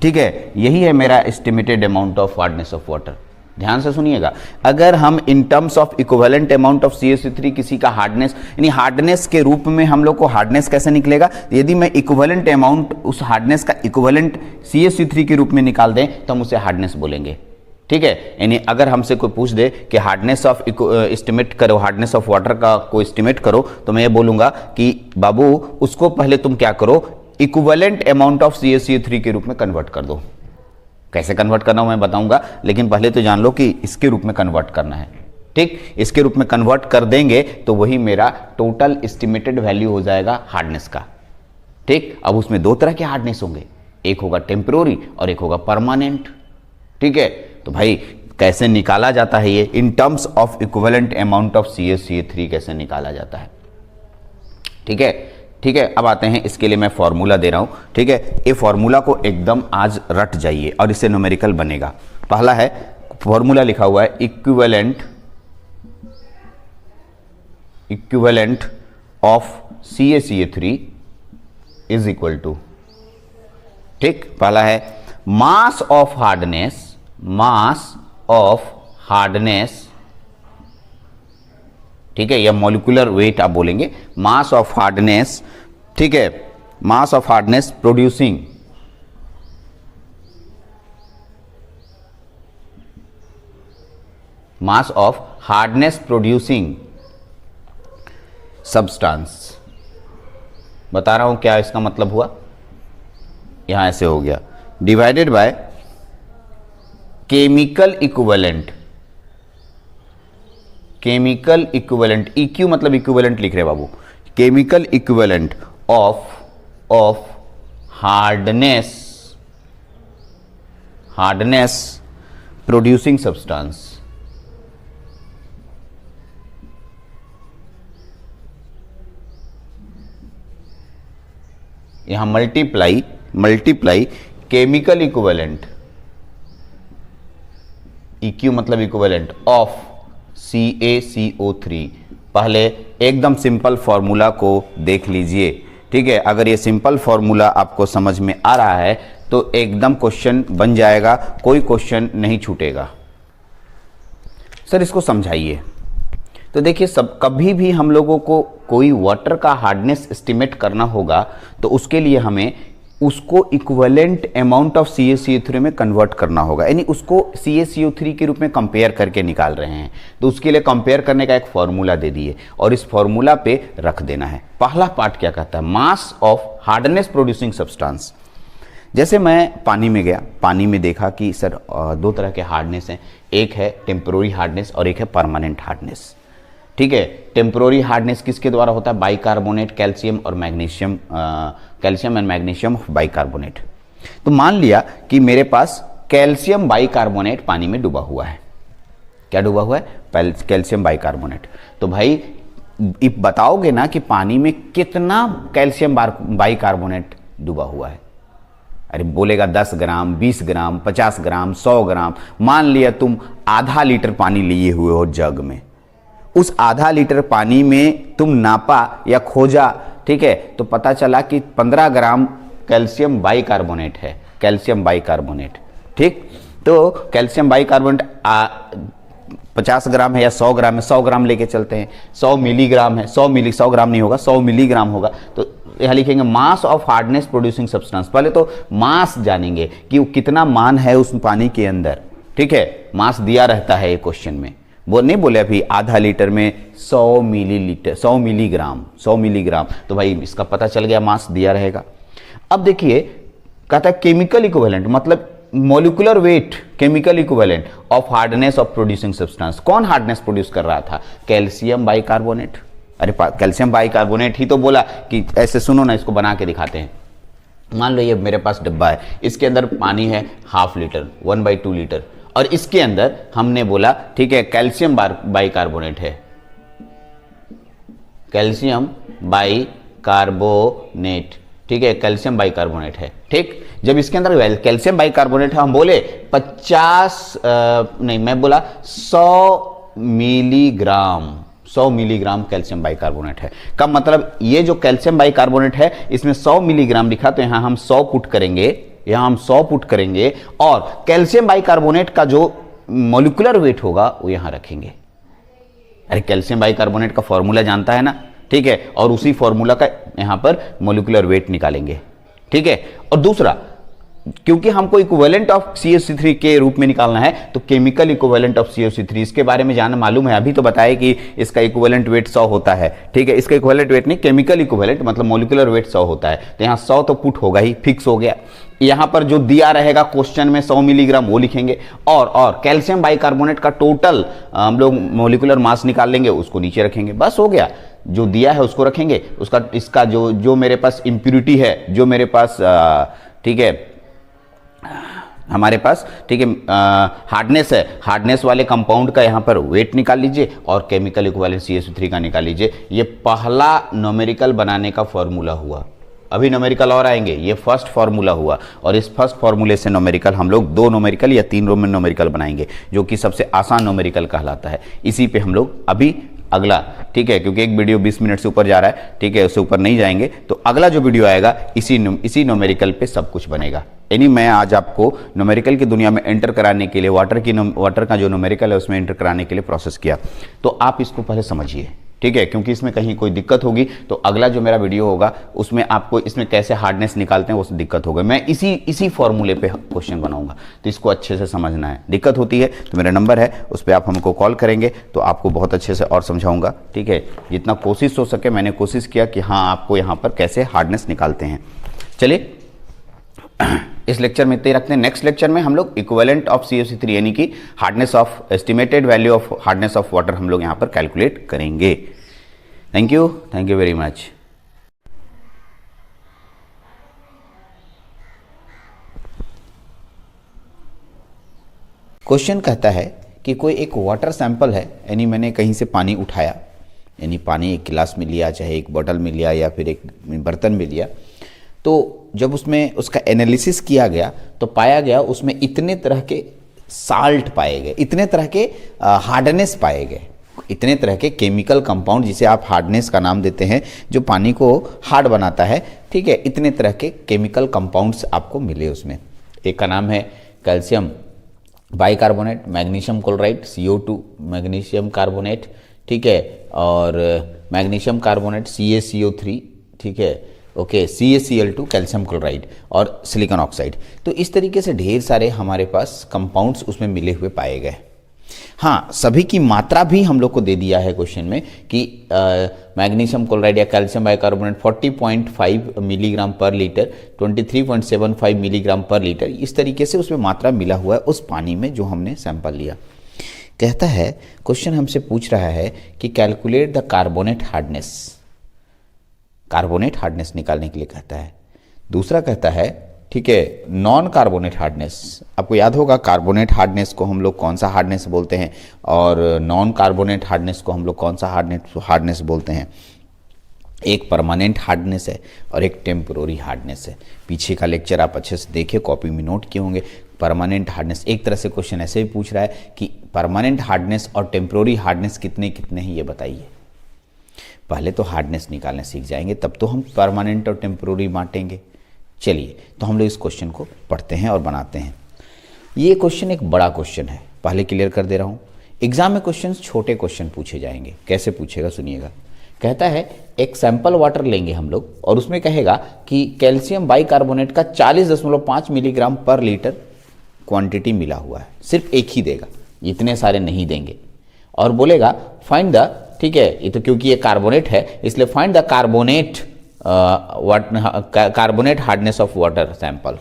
ठीक है, यही है मेरा estimated amount of hardness of water. ध्यान से सुनिएगा, अगर हम in terms of equivalent amount of CaCO3 किसी का हार्डनेस, यानी हार्डनेस के रूप में हम लोग को हार्डनेस कैसे निकलेगा, यदि मैं इक्विवेलेंट अमाउंट उस हार्डनेस का इक्विवेलेंट CaCO3 के रूप में निकाल दें तो हम उसे हार्डनेस बोलेंगे। ठीक है, यानी अगर हमसे कोई पूछ दे कि हार्डनेस ऑफ एस्टिमेट करो, हार्डनेस ऑफ वाटर का को एस्टिमेट करो, तो मैं ये बोलूंगा कि बाबू उसको पहले तुम क्या करो, इक्विवेलेंट अमाउंट ऑफ CaCO3 के रूप में कन्वर्ट कर दो। कैसे कन्वर्ट करना मैं बताऊंगा, लेकिन पहले तो जान लो कि इसके रूप में कन्वर्ट करना है। ठीक, इसके रूप में कन्वर्ट कर देंगे तो वही मेरा टोटल एस्टिमेटेड वैल्यू हो जाएगा हार्डनेस का। ठीक, अब उसमें दो तरह के हार्डनेस होंगे, एक होगा टेम्पररी और एक होगा परमानेंट। ठीक है, तो भाई कैसे निकाला जाता है ये, in terms of equivalent amount of CaCO3 कैसे निकाला जाता है। ठीक है, ठीक है, अब आते हैं, इसके लिए मैं फॉर्मूला दे रहा हूं। ठीक है, ये फॉर्मूला को एकदम आज रट जाइए और इससे न्यूमेरिकल बनेगा। पहला है, फॉर्मूला लिखा हुआ है equivalent of CaCO3 is equal to, ठीक, पहला है मास ऑफ हार्डनेस, ठीक है, या मॉलिक्यूलर वेट आप बोलेंगे, मास ऑफ हार्डनेस। ठीक है, mass of hardness producing substance. बता रहा हूं क्या इसका मतलब हुआ, यहां ऐसे हो गया, divided by chemical equivalent, EQ मतलब इक्विवेलेंट लिख रहे बाबू, chemical equivalent of hardness producing substance. यहां मल्टीप्लाई केमिकल इक्विवेलेंट, EQ मतलब इक्विवेलेंट ऑफ CaCO3। पहले एकदम सिंपल फॉर्मूला को देख लीजिए। ठीक है, अगर ये सिंपल फॉर्मूला आपको समझ में आ रहा है तो एकदम क्वेश्चन बन जाएगा, कोई क्वेश्चन नहीं छूटेगा। सर इसको समझाइए। तो देखिए, सब कभी भी हम लोगों को कोई वाटर का हार्डनेस एस्टिमेट करना होगा तो उसके लिए हमें उसको इक्विवेलेंट अमाउंट ऑफ CaCO3 में कन्वर्ट करना होगा, यानी उसको CaCO3 के रूप में कंपेयर करके निकाल रहे हैं। तो उसके लिए कंपेयर करने का एक फॉर्मूला दे दिए और इस फॉर्मूला पे रख देना है। पहला पार्ट क्या कहता है, mass of hardness producing substance. जैसे मैं पानी में गया, पानी में देखा कि सर दो तरह के हार्डनेस हैं, एक है टेम्पररी हार्डनेस और एक है परमानेंट हार्डनेस। ठीक है, टेम्पररी हार्डनेस किसके द्वारा होता है, बाइकार्बोनेट कैल्शियम और magnesium, calcium and magnesium bicarbonate. तो मान लिया कि मेरे पास कैल्शियम बाइकार्बोनेट पानी में डूबा हुआ है। क्या डूबा हुआ है, कैल्शियम बाइकार्बोनेट। तो भाई बताओगे ना कि पानी में कितना कैल्शियम बाइकार्बोनेट डूबा हुआ है। अरे बोलेगा 10 ग्राम, 20 ग्राम, 50 ग्राम, 100 ग्राम। मान लिया तुम आधा लीटर पानी लिए हुए हो जग में, उस आधा लीटर पानी में तुम नापा या खोजा, ठीक है, तो पता चला कि 15 ग्राम कैल्शियम बाइकार्बोनेट है, कैल्शियम बाइकार्बोनेट। ठीक, तो कैल्शियम बाइकार्बोनेट 50 ग्राम है या 100 ग्राम है, 100 ग्राम लेके चलते हैं, 100 मिलीग्राम है, 100 ग्राम नहीं होगा, 100 मिलीग्राम होगा। तो यहां लिखेंगे mass of hardness producing substance. पहले तो मास जानेंगे कि वो कितना मान है उस पानी के अंदर। ठीक है, मास दिया रहता है ये क्वेश्चन में, वो नहीं बोले अभी आधा लीटर में 100 मिलीलीटर, 100 मिलीग्राम, 100 मिलीग्राम, तो भाई इसका पता चल गया, मास दिया रहेगा। अब देखिए कहता है केमिकल इक्विवेलेंट, मतलब molecular weight, chemical equivalent of hardness of producing substance. कौन हार्डनेस प्रोड्यूस कर रहा था, कैल्शियम बाइकार्बोनेट। अरे कैल्शियम बाइकार्बोनेट ही तो बोला कि ऐसे, सुनो ना, इसको बना के दिखाते हैं। मान लो ये मेरे पास डब्बा है, इसके अंदर पानी है 1/2 लीटर, 1/2 लीटर, और इसके अंदर हमने बोला ठीक है कैल्शियम बाइकार्बोनेट है, कैल्शियम बाइकार्बोनेट। ठीक है, कैल्शियम बाइकार्बोनेट है। ठीक, जब इसके अंदर कैल्शियम बाइकार्बोनेट है, हम बोले 50 नहीं, मैं बोला 100 मिलीग्राम, 100 मिलीग्राम कैल्शियम बाइकार्बोनेट है। का मतलब ये जो कैल्शियम बाइकार्बोनेट है इसमें 100 मिलीग्राम लिखा, तो यहां हम 100 पुट करेंगे, यहां हम 100 पुट करेंगे, और कैल्शियम बाइकार्बोनेट का जो मॉलिक्यूलर वेट होगा वो यहां रखेंगे। अरे कैल्शियम बाइकार्बोनेट का फॉर्मूला जानता है ना, ठीक है, और उसी फॉर्मूला का यहां पर मॉलिक्यूलर वेट निकालेंगे, ठीक है। और दूसरा, क्योंकि हमको इक्विवेलेंट ऑफ CH3 के रूप में निकालना है, तो केमिकल इक्विवेलेंट ऑफ CH3 इसके बारे में जानना मालूम है, अभी तो बताया कि इसका इक्विवेलेंट वेट 100 होता है, ठीक है। इसका इक्विवेलेंट वेट नहीं, केमिकल इक्विवेलेंट मतलब मॉलिक्यूलर वेट 100 होता है, तो यहाँ 100 तो पुट होगा ही, फिक्स हो गया। यहां पर जो दिया रहेगा क्वेश्चन में 100 मिलीग्राम वो लिखेंगे, और कैल्शियम बाइकार्बोनेट का टोटल हम लोग मॉलिक्यूलर मास निकाल लेंगे, उसको नीचे रखेंगे, बस हो गया। जो दिया है उसको रखेंगे, उसका इसका जो मेरे पास इंप्यूरिटी है, जो मेरे पास ठीक है हमारे पास, ठीक है, हार्डनेस है, हार्डनेस वाले कंपाउंड का यहां पर वेट निकाल लीजिए और केमिकल इक्विवेलेंट CH3 का निकाल लीजिए। ये पहला न्यूमेरिकल बनाने का फॉर्मूला हुआ। अभी न्यूमेरिकल और आएंगे, ये फर्स्ट फार्मूला हुआ, और इस फर्स्ट फार्मूले से न्यूमेरिकल हम लोग 2 न्यूमेरिकल या 3 रोमन न्यूमेरिकल बनाएंगे, जो कि सबसे आसान न्यूमेरिकल कहलाता है। इसी पे हम लोग अभी अगला, ठीक है, क्योंकि एक वीडियो 20 मिनट से ऊपर जा रहा है, ठीक है, उससे ऊपर नहीं जाएंगे, तो अगला जो वीडियो आएगा इसी न्यूमेरिकल पे सब कुछ बनेगा। यानी मैं आज आपको न्यूमेरिकल की दुनिया में एंटर कराने के लिए वाटर का जो न्यूमेरिकल है उसमें एंटर कराने के लिए प्रोसेस किया, तो आप इसको पहले समझिए, ठीक है, क्योंकि इसमें कहीं कोई दिक्कत होगी तो अगला जो मेरा वीडियो होगा उसमें आपको इसमें कैसे हार्डनेस निकालते हैं वो दिक्कत होगा। मैं इसी फॉर्मूले पे क्वेश्चन बनाऊंगा, तो इसको अच्छे से समझना है। दिक्कत होती है तो मेरा नंबर है, उस पर आप हमको कॉल करेंगे तो आपको बहुत अच्छे से और समझाऊंगा, ठीक है। जितना कोशिश हो सके मैंने कोशिश किया कि हाँ आपको यहाँ पर कैसे हार्डनेस निकालते हैं। चलिए इस लेक्चर में इतने ही रखते हैं। नेक्स्ट लेक्चर में हम लोग इक्विवेलेंट ऑफ CH3 यानी कि hardness of estimated value of hardness of water हम लोग यहाँ पर कैलकुलेट करेंगे। Thank you very much. Question कहता है कि कोई एक वाटर सैंपल है, यानी मैंने कहीं से पानी उठाया, यानी पानी एक गिलास में लिया, चाहे एक बोतल में लिया या फिर एक बर्तन में लिया, तो जब उसमें उसका एनालिसिस किया गया तो पाया गया उसमें इतने तरह के साल्ट पाए गए, इतने तरह के हार्डनेस पाए गए, इतने तरह के केमिकल कंपाउंड जिसे आप हार्डनेस का नाम देते हैं, जो पानी को हार्ड बनाता है, ठीक है, इतने तरह के केमिकल कंपाउंड्स आपको मिले उसमें। एक का नाम है calcium bicarbonate, magnesium chloride, CO2 magnesium carbonate, ठीक है, और मैग्नीशियम कार्बोनेट CaCO3, ठीक है, ओके, CaCl2 कैल्शियम क्लोराइड और सिलिकॉन ऑक्साइड। तो इस तरीके से ढेर सारे हमारे पास कंपाउंड्स उसमें मिले हुए पाए गए। हाँ, सभी की मात्रा भी हम लोग को दे दिया है क्वेश्चन में कि मैग्नीशियम क्लोराइड या कैल्शियम बाइकार्बोनेट 40.5 मिलीग्राम पर लीटर, 23.75 मिलीग्राम पर लीटर, इस तरीके से उसमें मात्रा मिला हुआ है उस पानी में जो हमने सैंपल लिया। कहता है क्वेश्चन हमसे पूछ रहा है कि calculate the carbonate hardness, carbonate hardness निकालने के लिए कहता है। दूसरा कहता है, ठीक है, नॉन कार्बोनेट हार्डनेस। आपको याद होगा कार्बोनेट हार्डनेस को हम लोग कौन सा हार्डनेस बोलते हैं और नॉन कार्बोनेट हार्डनेस को हम लोग कौन सा हार्डनेस बोलते हैं। एक परमानेंट हार्डनेस है और एक टेम्पोररी हार्डनेस है। पीछे का लेक्चर आप अच्छे से देखें, कॉपी में नोट किए होंगे। परमानेंट हार्डनेस, एक तरह से क्वेश्चन ऐसे भी पूछ रहा है कि परमानेंट हार्डनेस और टेम्पोररी हार्डनेस कितने कितने हैं ये बताइए। पहले तो हार्डनेस निकालना सीख जाएंगे, तब तो हम परमानेंट और टेम्पोररी बांटेंगे। चलिए तो हम लोग इस क्वेश्चन को पढ़ते हैं और बनाते हैं। ये क्वेश्चन एक बड़ा क्वेश्चन है, पहले क्लियर कर दे रहा हूँ। एग्जाम में क्वेश्चन छोटे क्वेश्चन पूछे जाएंगे। कैसे पूछेगा सुनिएगा। कहता है एक सैंपल वाटर लेंगे हम लोग और उसमें कहेगा कि कैल्शियम बाइकार्बोनेट का 40.5 मिलीग्राम पर लीटर क्वांटिटी मिला हुआ है। सिर्फ एक ही देगा, इतने सारे नहीं देंगे, और बोलेगा फाइंड द, ठीक है, ये तो क्योंकि ये कार्बोनेट है इसलिए find the carbonate hardness of water sample.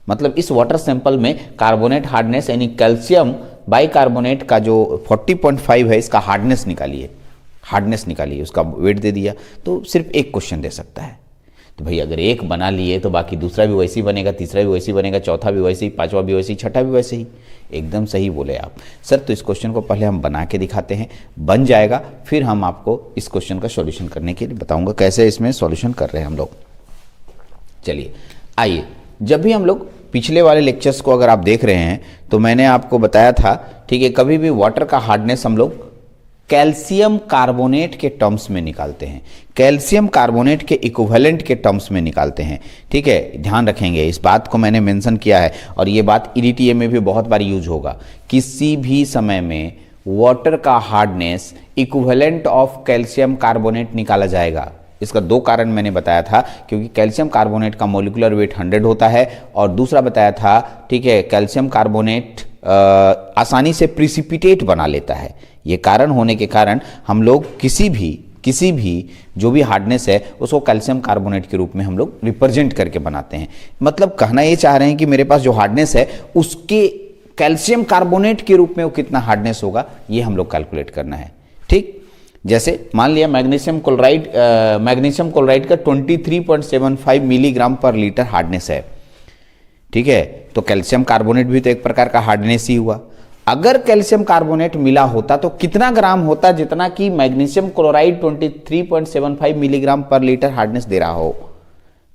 मतलब इस वाटर सैंपल में कार्बोनेट हार्डनेस यानी कैल्शियम बाइकार्बोनेट का जो 40.5 है इसका हार्डनेस निकालिए, हार्डनेस निकालिए, उसका वेट दे दिया। तो सिर्फ एक क्वेश्चन दे सकता है। तो भाई अगर एक बना लिए तो बाकी दूसरा भी वैसे ही बनेगा, तीसरा भी वैसे ही बनेगा, चौथा भी वैसे ही, पांचवा भी वैसे ही, छठा भी वैसे ही। एकदम सही बोले आप सर। तो इस क्वेश्चन को पहले हम बना के दिखाते हैं, बन जाएगा, फिर हम आपको इस क्वेश्चन का सॉल्यूशन करने के लिए बताऊंगा कैसे इसमें सॉल्यूशन कर रहे हैं हम लोग। चलिए आइए, जब भी हम लोग पिछले वाले लेक्चर्स को अगर आप देख रहे हैं तो मैंने आपको बताया था, ठीक है, कभी भी वाटर का हार्डनेस हम लोग कैल्शियम कार्बोनेट के टर्म्स में निकालते हैं, कैल्शियम कार्बोनेट के इक्विवेलेंट के टर्म्स में निकालते हैं। ठीक है, ध्यान रखेंगे, इस बात को मैंने मेंशन किया है और ये बात EDTA में भी बहुत बार यूज होगा। किसी भी समय में वाटर का hardness equivalent of calcium carbonate निकाला जाएगा। इसका दो कारण मैंने बताया था, क्योंकि कैल्शियम कार्बोनेट का मोलिकुलर वेट 100 होता है और दूसरा बताया था, ठीक है, कैल्शियम कार्बोनेट आसानी से प्रिसिपिटेट बना लेता है। ये कारण होने के कारण हम लोग किसी भी जो भी हार्डनेस है उसको कैल्शियम कार्बोनेट के रूप में हम लोग रिप्रेजेंट करके बनाते हैं। मतलब कहना ये चाह रहे हैं कि मेरे पास जो हार्डनेस है उसके कैल्शियम कार्बोनेट के रूप में वो कितना हार्डनेस होगा, ये हम लोग कैलकुलेट करना है। ठीक, जैसे मान लिया मैग्नीशियम क्लोराइड का 23.75 मिलीग्राम पर लीटर हार्डनेस है। ठीक है, तो कैल्शियम कार्बोनेट भी तो एक प्रकार का हार्डनेस ही हुआ। अगर कैल्शियम कार्बोनेट मिला होता तो कितना ग्राम होता, जितना कि मैग्नीशियम क्लोराइड 23.75 मिलीग्राम पर लीटर हार्डनेस दे रहा हो।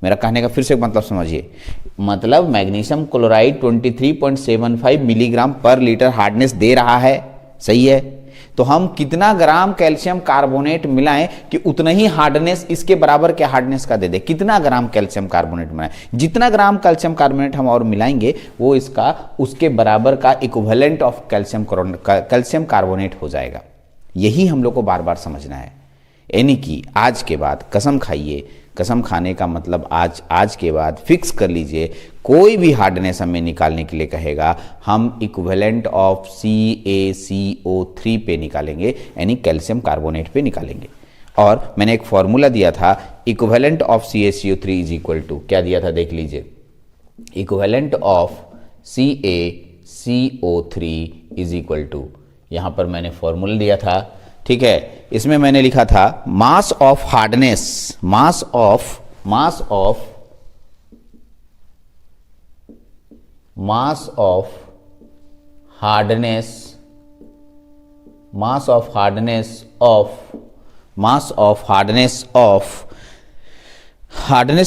मेरा कहने का फिर से मतलब समझिए, मतलब मैग्नीशियम क्लोराइड 23.75 मिलीग्राम पर लीटर हार्डनेस दे रहा है, सही है। तो हम कितना ग्राम कैल्शियम कार्बोनेट मिलाएं कि उतना ही हार्डनेस इसके बराबर के हार्डनेस का दे दे। कितना ग्राम कैल्शियम कार्बोनेट मिलाएं, जितना ग्राम कैल्शियम कार्बोनेट हम और मिलाएंगे वो इसका उसके बराबर का इक्विवेलेंट ऑफ कैल्शियम कार्बोनेट हो जाएगा। यही हम लोग को बार बार समझना है। यानी कि आज के बाद कसम खाइए, कसम खाने का मतलब आज के बाद फिक्स कर लीजिए, कोई भी हार्डनेस हमें निकालने के लिए कहेगा, हम इक्विवेलेंट ऑफ CaCO3 पे निकालेंगे, यानी कैल्शियम कार्बोनेट पे निकालेंगे। और मैंने एक फॉर्मूला दिया था, equivalent of CaCO3 is equal to, क्या दिया था देख लीजिए, equivalent of CaCO3 is equal to, यहां पर मैंने फॉर्मूला दिया था। ठीक है, इसमें मैंने लिखा था mass of hardness, mass of hardness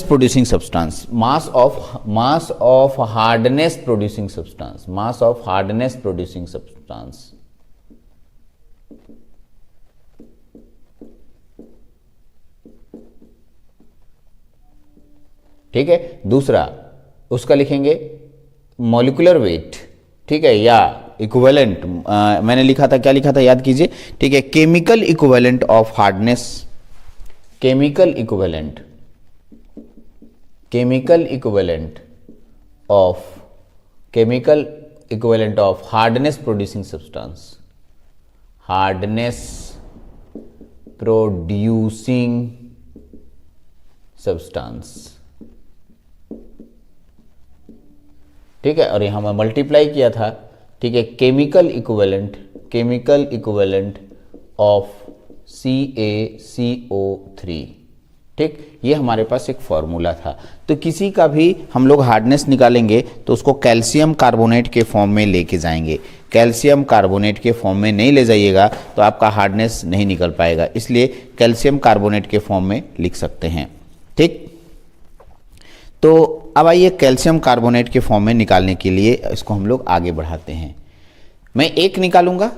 producing substance. ठीक है, दूसरा उसका लिखेंगे मॉलिक्यूलर वेट। ठीक है, या इक्विवेलेंट, मैंने लिखा था, क्या लिखा था याद कीजिए। ठीक है, chemical equivalent of hardness, chemical equivalent of hardness producing substance. ठीक है, और यहां मैं मल्टीप्लाई किया था। ठीक है, केमिकल इक्विवेलेंट ऑफ CaCO3। ठीक, ये हमारे पास एक फॉर्मूला था। तो किसी का भी हम लोग हार्डनेस निकालेंगे तो उसको कैल्शियम कार्बोनेट के फॉर्म में लेके जाएंगे। कैल्शियम कार्बोनेट के फॉर्म में नहीं ले जाइएगा तो आपका हार्डनेस नहीं निकल पाएगा, इसलिए कैल्शियम कार्बोनेट के फॉर्म में लिख सकते हैं। ठीक, तो अब आइए कैल्शियम कार्बोनेट के फॉर्म में निकालने के लिए इसको हम लोग आगे बढ़ाते हैं। मैं एक निकालूंगा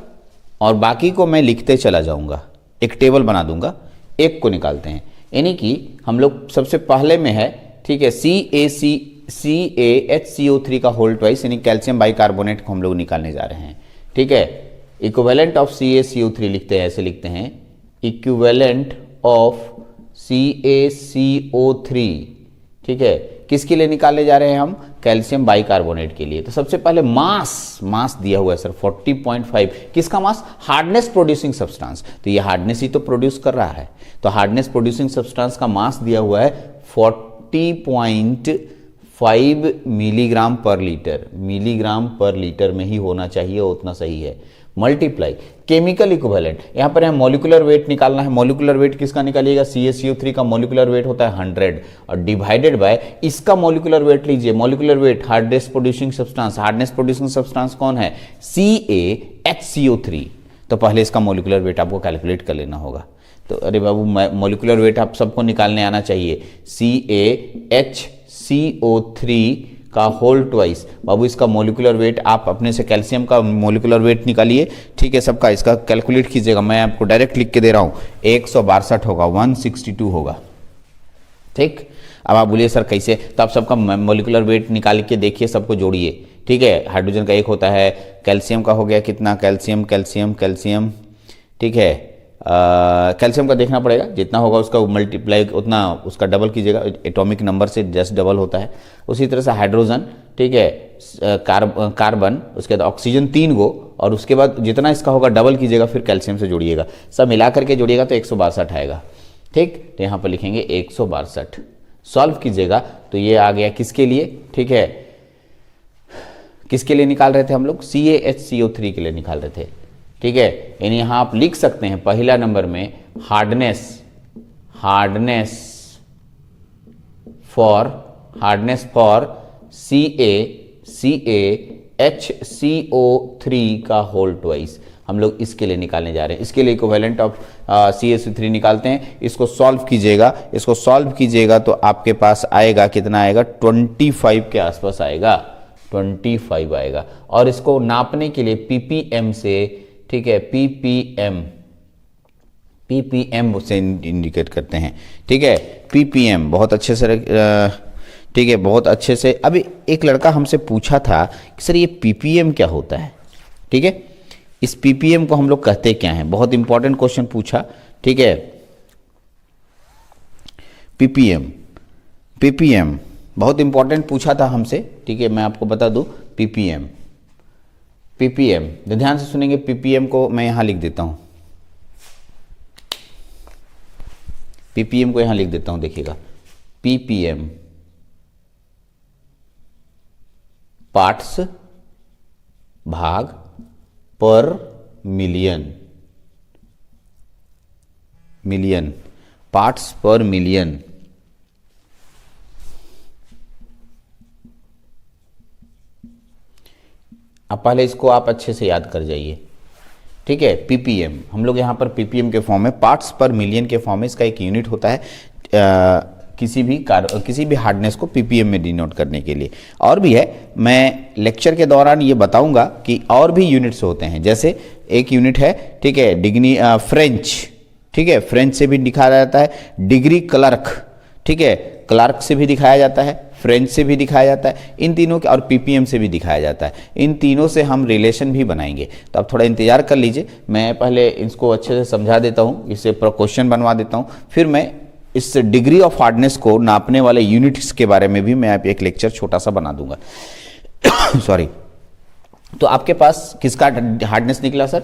और बाकी को मैं लिखते चला जाऊंगा, एक टेबल बना दूंगा, एक को निकालते हैं। यानी कि हम लोग सबसे पहले में है, ठीक है, CaHCO3 का होल ट्वाइस, यानी कैल्शियम बाइकार्बोनेट को हम लोग निकालने जा रहे हैं। ठीक है, इक्विवेलेंट ऑफ CaCO3 लिखते हैं, ऐसे लिखते हैं, इक्विवेलेंट ऑफ CaCO3। ठीक है, किसके लिए निकालने जा रहे हैं हम, कैल्शियम बाइकार्बोनेट के लिए। तो सबसे पहले मास दिया हुआ है सर 40.5, किसका मास, हार्डनेस प्रोड्यूसिंग सब्सटेंस। तो ये हार्डनेस ही तो प्रोड्यूस कर रहा है, तो हार्डनेस प्रोड्यूसिंग सब्सटेंस का मास दिया हुआ है 40.5 मिलीग्राम पर लीटर में ही होना चाहिए, उतना सही है। मल्टीप्लाई केमिकल इक्विवेलेंट, यहां पर हमें मॉलिक्यूलर वेट निकालना है। मॉलिक्यूलर वेट किसका निकालिएगा, CaCO3 का मॉलिक्यूलर वेट होता है 100 और डिवाइडेड बाय इसका मॉलिक्यूलर वेट लीजिए। Molecular weight hardness producing substance कौन है, CaHCO3। तो पहले इसका मॉलिक्यूलर वेट आपको कैलकुलेट कर लेना होगा। तो अरे बाबू, मॉलिक्यूलर वेट आप सबको निकालने आना चाहिए। CaHCO3 का होल ट्वाइस। बाबू इसका मोलिकुलर वेट आप अपने से कैल्शियम का मोलिकुलर वेट निकालिए, ठीक है, सबका इसका कैलकुलेट कीजिएगा। मैं आपको डायरेक्ट लिख के दे रहा हूँ, 162 होगा, 162 होगा, ठीक। अब आप बोलिए सर कैसे, तो आप सबका मोलिकुलर वेट निकाल के देखिए, सबको जोड़िए, ठीक है। हाइड्रोजन का एक होता है, कैल्शियम का हो गया कितना, कैल्शियम कैल्शियम कैल्शियम, ठीक है। कैल्शियम का देखना पड़ेगा, जितना होगा उसका मल्टीप्लाई उतना उसका डबल कीजिएगा, एटॉमिक नंबर से जस्ट डबल होता है। उसी तरह से हाइड्रोजन, ठीक है, कार्बन, उसके बाद ऑक्सीजन 3 गो, और उसके बाद जितना इसका होगा डबल कीजिएगा, फिर कैल्शियम से जोड़िएगा, सब मिला करके जोड़िएगा तो 162 आएगा, ठीक। तो यहाँ पर लिखेंगे 162, सॉल्व कीजिएगा तो ये आ गया किसके लिए, ठीक है, किसके लिए निकाल रहे थे हम लोग, CaHCO3 के लिए निकाल रहे थे, ठीक है। यानी यहां आप लिख सकते हैं पहला नंबर में हार्डनेस फॉर CaHCO3 का होल ट्वाइस, हम लोग इसके लिए निकालने जा रहे हैं। इसके लिए इक्विवेलेंट ऑफ CaCO3 निकालते हैं, इसको सॉल्व कीजिएगा तो आपके पास आएगा कितना आएगा, 25 के आसपास आएगा, 25 आएगा। और इसको नापने के लिए ppm से, ठीक है, ppm से इंडिकेट करते हैं, ठीक है, ppm बहुत अच्छे से, ठीक है, बहुत अच्छे से। अभी एक लड़का हमसे पूछा था कि सर ये ppm क्या होता है, ठीक है, इस ppm को हम लोग कहते क्या हैं, बहुत इंपॉर्टेंट क्वेश्चन पूछा, ठीक है। ppm बहुत इंपॉर्टेंट पूछा था हमसे, ठीक है, मैं आपको बता दूं ppm तो ध्यान से सुनेंगे। ppm को मैं यहां लिख देता हूं, ppm को यहां लिख देता हूं, देखिएगा, ppm पार्ट्स भाग पर मिलियन, पार्ट्स पर मिलियन। अब पहले इसको आप अच्छे से याद कर जाइए, ठीक है। ppm हम लोग यहाँ पर ppm के फॉर्म में, पार्ट्स पर मिलियन के फॉर्म में इसका एक यूनिट होता है, किसी भी हार्डनेस को ppm में डिनोट करने के लिए। और भी है, मैं लेक्चर के दौरान ये बताऊंगा कि और भी यूनिट्स होते हैं, जैसे एक यूनिट है, ठीक है, डिग्री फ्रेंच, ठीक है, फ्रेंच से भी दिखाया जाता है, डिग्री क्लर्क, ठीक है, क्लर्क से भी दिखाया जाता है, फ्रेंच से भी दिखाया जाता है, इन तीनों के, और ppm से भी दिखाया जाता है। इन तीनों से हम रिलेशन भी बनाएंगे, तो आप थोड़ा इंतजार कर लीजिए, मैं पहले इसको अच्छे से समझा देता हूँ, इससे क्वेश्चन बनवा देता हूँ, फिर मैं इस डिग्री ऑफ हार्डनेस को नापने वाले यूनिट्स के बारे में भी मैं एक लेक्चर छोटा सा बना दूंगा। सॉरी, तो आपके पास किसका हार्डनेस निकला सर,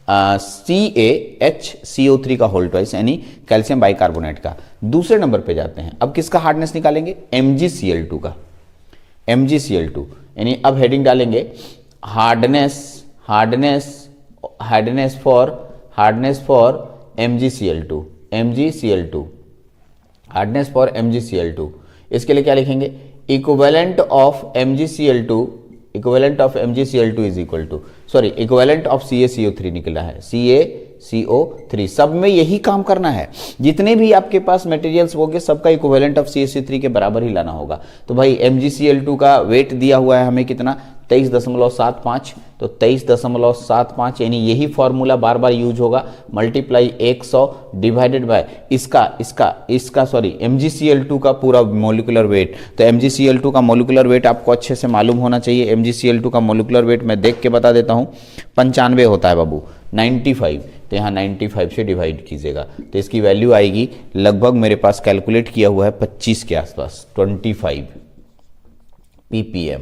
CaHCO3 का होल ट्वाइस, यानी कैल्शियम बाइकार्बोनेट का। दूसरे नंबर पे जाते हैं, अब किसका हार्डनेस निकालेंगे, MgCl2 का, MgCl2, यानी अब हेडिंग डालेंगे hardness for MgCl2, hardness for MgCl2। इसके लिए क्या लिखेंगे, equivalent of MgCl2 is equal to, sorry, equivalent of CaCO3 निकला है, CaCO3, सब में यही काम करना है, जितने भी आपके पास मटेरियल्स होंगे सबका इक्विवेलेंट ऑफ CaCO3 के बराबर ही लाना होगा। तो भाई MgCl2 का वेट दिया हुआ है हमें कितना, 23.75, तो 23.75, यानी यही फॉर्मूला बार बार यूज होगा, मल्टीप्लाई 100 डिवाइडेड बाय इसका सॉरी MgCl2 का पूरा मोलिकुलर वेट। तो MgCl2 का मोलिकुलर वेट आपको अच्छे से मालूम होना चाहिए। MgCl2 का मोलिकुलर वेट मैं देख के बता देता हूँ, 95 होता है बाबू, 95, तो यहाँ 95 से डिवाइड कीजिएगा तो इसकी वैल्यू आएगी लगभग, मेरे पास कैलकुलेट किया हुआ है 25 के आसपास, 25 ppm,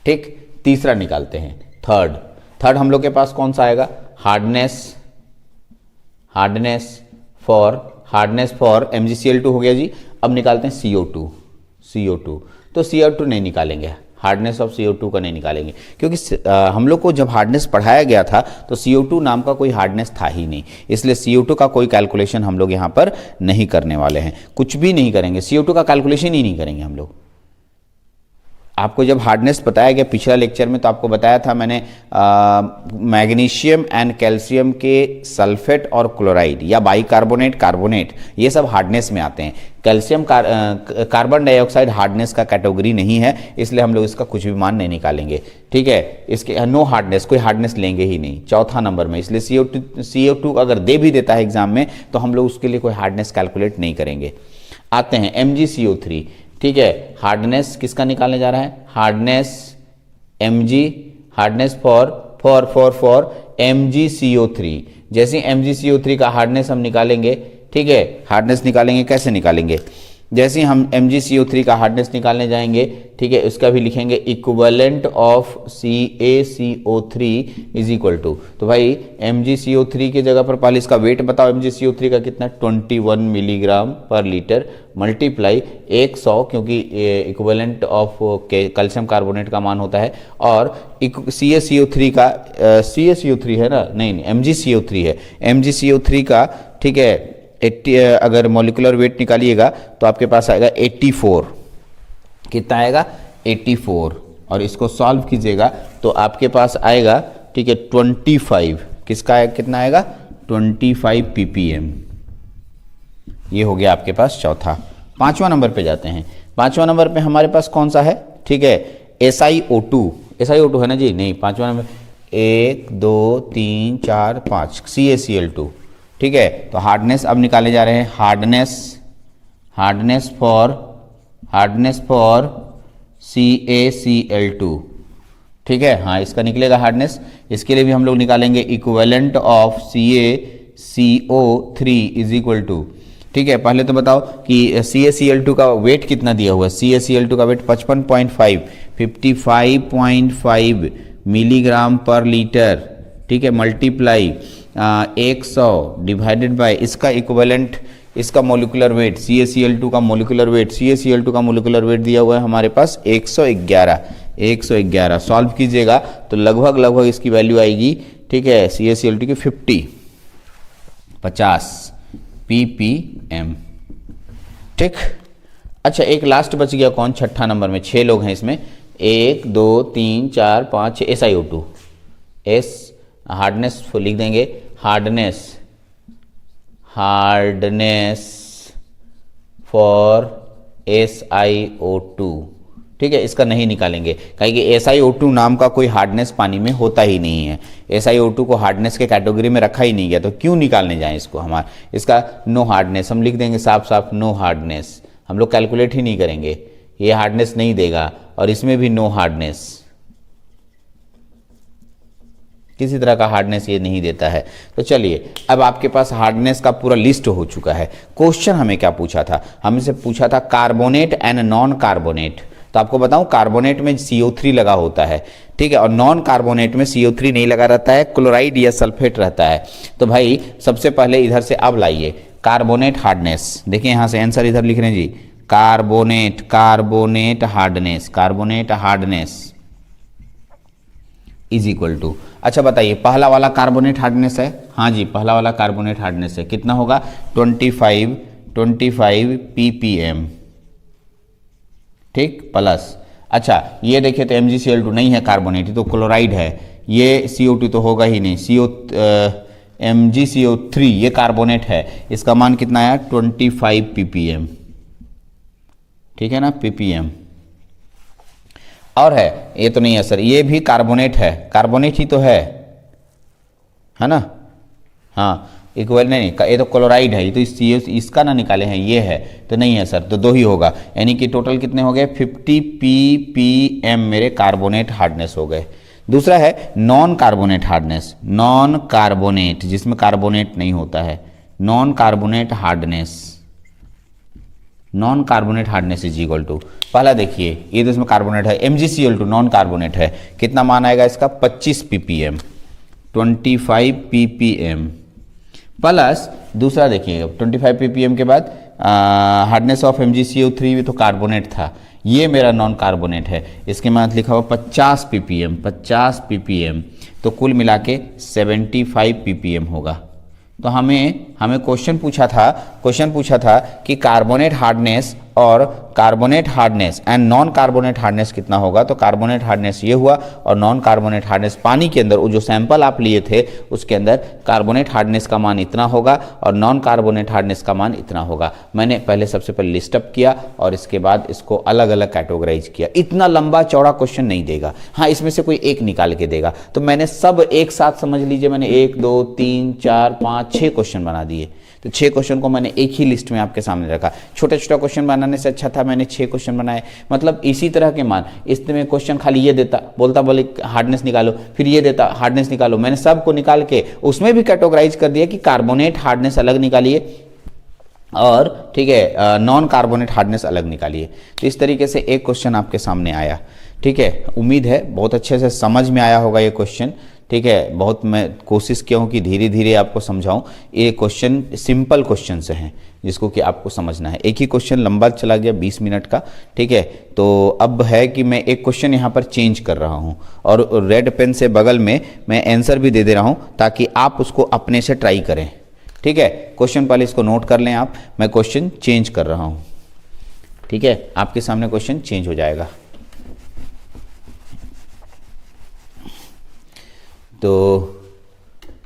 ठीक। तीसरा निकालते हैं, थर्ड हम लोग के पास कौन सा आएगा, हार्डनेस फॉर MgCl2 हो गया जी। अब निकालते हैं CO2, तो CO2 नहीं निकालेंगे, हार्डनेस ऑफ CO2 का नहीं निकालेंगे, क्योंकि हम लोग को जब हार्डनेस पढ़ाया गया था तो CO2 नाम का कोई हार्डनेस था ही नहीं, इसलिए CO2 का कोई कैलकुलेशन हम लोग यहाँ पर नहीं करने वाले हैं, कुछ भी नहीं करेंगे, CO2 का कैलकुलेशन ही नहीं करेंगे हम लोग। आपको जब हार्डनेस बताया गया पिछला लेक्चर में, तो आपको बताया था मैंने मैग्नीशियम एंड कैल्शियम के सल्फेट और क्लोराइड या बाइकार्बोनेट, कार्बोनेट, ये सब हार्डनेस में आते हैं। कैल्शियम कार्बन डाइऑक्साइड हार्डनेस का कैटेगरी नहीं है, इसलिए हम लोग इसका कुछ भी मान नहीं निकालेंगे। ठीक है, इसके नो हार्डनेस, कोई हार्डनेस लेंगे ही नहीं चौथा नंबर में। इसलिए CO2 अगर दे भी देता है एग्जाम में, तो हम लोग उसके लिए कोई हार्डनेस कैलकुलेट नहीं करेंगे। आते हैं MgCO3। ठीक है, हार्डनेस किसका निकालने जा रहा है? Hardness Mg, hardness for MgCO3। जैसे MgCO3 का हार्डनेस हम निकालेंगे, ठीक है, हार्डनेस निकालेंगे, कैसे निकालेंगे? जैसे हम MgCO3 का हार्डनेस निकालने जाएंगे, ठीक है, उसका भी लिखेंगे equivalent of CaCO3 is equal to, तो भाई MgCO3 की जगह पर पहले इसका वेट बताओ, MgCO3 का कितना, 21 मिलीग्राम पर लीटर, मल्टीप्लाई 100, क्योंकि इक्विवेलेंट ऑफ कैल्शियम कार्बोनेट का मान होता है, और CaCO3 का CaCO3 है ना, नहीं MgCO3 है, MgCO3 का, ठीक है, 80, अगर मॉलिक्यूलर वेट निकालिएगा तो आपके पास आएगा 84। कितना आएगा? 84। और इसको सॉल्व कीजिएगा तो आपके पास आएगा, ठीक है, 25। किसका है, कितना आएगा? 25 ppm। ये हो गया आपके पास चौथा। पांचवा नंबर पे जाते हैं। पांचवा नंबर पे हमारे पास कौन सा है? ठीक है, SiO2 है ना जी? नहीं, पांचवा नंबर 1 2 3 4 5 CaCl2। ठीक है, तो हार्डनेस अब निकाले जा रहे हैं। Hardness for CaCl2। ठीक है, हाँ, इसका निकलेगा हार्डनेस। इसके लिए भी हम लोग निकालेंगे equivalent of CaCO3 is equal to, ठीक है, पहले तो बताओ कि CaCl2 का वेट कितना दिया हुआ है? CaCl2 का वेट 55.5 मिलीग्राम पर लीटर, ठीक है, मल्टीप्लाई 100 डिवाइडेड बाय इसका इक्विवेलेंट, इसका मोलिकुलर वेट, CaCl2 का मोलिकुलर वेट, CaCl2 का मोलिकुलर वेट दिया हुआ है हमारे पास 111। सॉल्व कीजिएगा तो लगभग इसकी वैल्यू आएगी, ठीक है, CaCl2 की 50 ppm। ठीक, अच्छा, एक लास्ट बच गया, कौन? छठा नंबर में 6 लोग हैं इसमें, 1 2 3 4 5 6 SiO2। हार्डनेस लिख देंगे, हार्डनेस फॉर SiO2। ठीक है, इसका नहीं निकालेंगे, कहीं कि SiO2 नाम का कोई हार्डनेस पानी में होता ही नहीं है। SiO2 को हार्डनेस के कैटेगरी में रखा ही नहीं गया, तो क्यों निकालने जाएं इसको? इसका नो हार्डनेस हम लिख देंगे, साफ नो हार्डनेस। हम लोग कैलकुलेट ही नहीं करेंगे, ये हार्डनेस नहीं देगा, और इसमें भी नो हार्डनेस, किसी तरह का हार्डनेस ये नहीं देता है। तो चलिए, अब आपके पास हार्डनेस का पूरा लिस्ट हो चुका है। क्वेश्चन हमें क्या पूछा था? हमसे पूछा था कार्बोनेट एंड नॉन कार्बोनेट। तो आपको बताऊं, कार्बोनेट में CO3 लगा होता है, ठीक है, और नॉन कार्बोनेट में CO3 नहीं लगा रहता है, क्लोराइड या सल्फेट रहता है। तो भाई सबसे पहले इधर से अब लाइए कार्बोनेट हार्डनेस। देखिए यहाँ से आंसर इधर लिख रहे हैं जी, carbonate hardness is equal to, अच्छा बताइए, पहला वाला कार्बोनेट हार्डनेस है? हाँ जी, पहला वाला कार्बोनेट हार्डनेस है। कितना होगा? 25 ppm। ठीक, प्लस, अच्छा ये देखिए तो MgCl2 नहीं है कार्बोनेट, तो क्लोराइड है, ये CO2 तो होगा ही नहीं, MgCO3 ये कार्बोनेट है, इसका मान कितना आया? 25 ppm। ठीक है ना, ppm। और है, ये तो नहीं है सर, ये भी कार्बोनेट है, कार्बोनेट ही तो है ना? हाँ, इक्वल नहीं, ये तो क्लोराइड है, ये तो इसका ना निकाले हैं, ये है, तो नहीं है सर, तो 2 ही होगा। यानी कि टोटल कितने हो गए? 50 ppm मेरे कार्बोनेट हार्डनेस हो गए। दूसरा है non carbonate hardness, non carbonate जिसमें कार्बोनेट नहीं होता है, non carbonate hardness is equal to, पहला देखिए ये तो इसमें कार्बोनेट है, MgCl2 नॉन कार्बोनेट है, कितना मान आएगा इसका? 25 ppm, 25 ppm प्लस दूसरा देखिए 25 ppm के बाद हार्डनेस ऑफ MgCO3 भी तो कार्बोनेट था, ये मेरा नॉन कार्बोनेट है, इसके बाद लिखा हुआ 50 ppm, तो कुल मिला के 75 ppm होगा। तो हमें क्वेश्चन पूछा था कि कार्बोनेट हार्डनेस और carbonate hardness and non carbonate hardness कितना होगा। तो कार्बोनेट हार्डनेस ये हुआ और नॉन कार्बोनेट हार्डनेस पानी के अंदर वो जो सैंपल आप लिए थे उसके अंदर कार्बोनेट हार्डनेस का मान इतना होगा और नॉन कार्बोनेट हार्डनेस का मान इतना होगा। मैंने पहले सबसे पहले लिस्ट अप किया और इसके बाद इसको अलग अलग कैटेगराइज किया। इतना लंबा चौड़ा क्वेश्चन नहीं देगा, हाँ इसमें से कोई एक निकाल के देगा। तो मैंने सब एक साथ समझ लीजिए, मैंने 1 2 3 4 5 6 क्वेश्चन बना दिए। तो 6 क्वेश्चन को मैंने एक ही लिस्ट में आपके सामने रखा। छोटा छोटा क्वेश्चन बनाने से अच्छा था मैंने 6 क्वेश्चन बनाए, मतलब इसी तरह के मान। इसमें क्वेश्चन खाली ये देता, बोले हार्डनेस निकालो, फिर ये देता हार्डनेस निकालो। मैंने सबको निकाल के उसमें भी कैटेगराइज कर दिया कि कार्बोनेट हार्डनेस अलग निकालिए और ठीक है नॉन कार्बोनेट हार्डनेस अलग निकालिए। तो इस तरीके से एक क्वेश्चन आपके सामने आया। ठीक है, उम्मीद है बहुत अच्छे से समझ में आया होगा ये क्वेश्चन। ठीक है, बहुत मैं कोशिश किया हूँ कि धीरे धीरे आपको समझाऊं। ये क्वेश्चन सिंपल क्वेश्चन से हैं जिसको कि आपको समझना है। एक ही क्वेश्चन लंबा चला गया 20 मिनट का। ठीक है, तो अब है कि मैं एक क्वेश्चन यहाँ पर चेंज कर रहा हूँ और रेड पेन से बगल में मैं आंसर भी दे रहा हूँ ताकि आप उसको अपने से ट्राई करें। ठीक है, क्वेश्चन पहले इसको नोट कर लें आप। मैं क्वेश्चन चेंज कर रहा हूँ। ठीक है, आपके सामने क्वेश्चन चेंज हो जाएगा। तो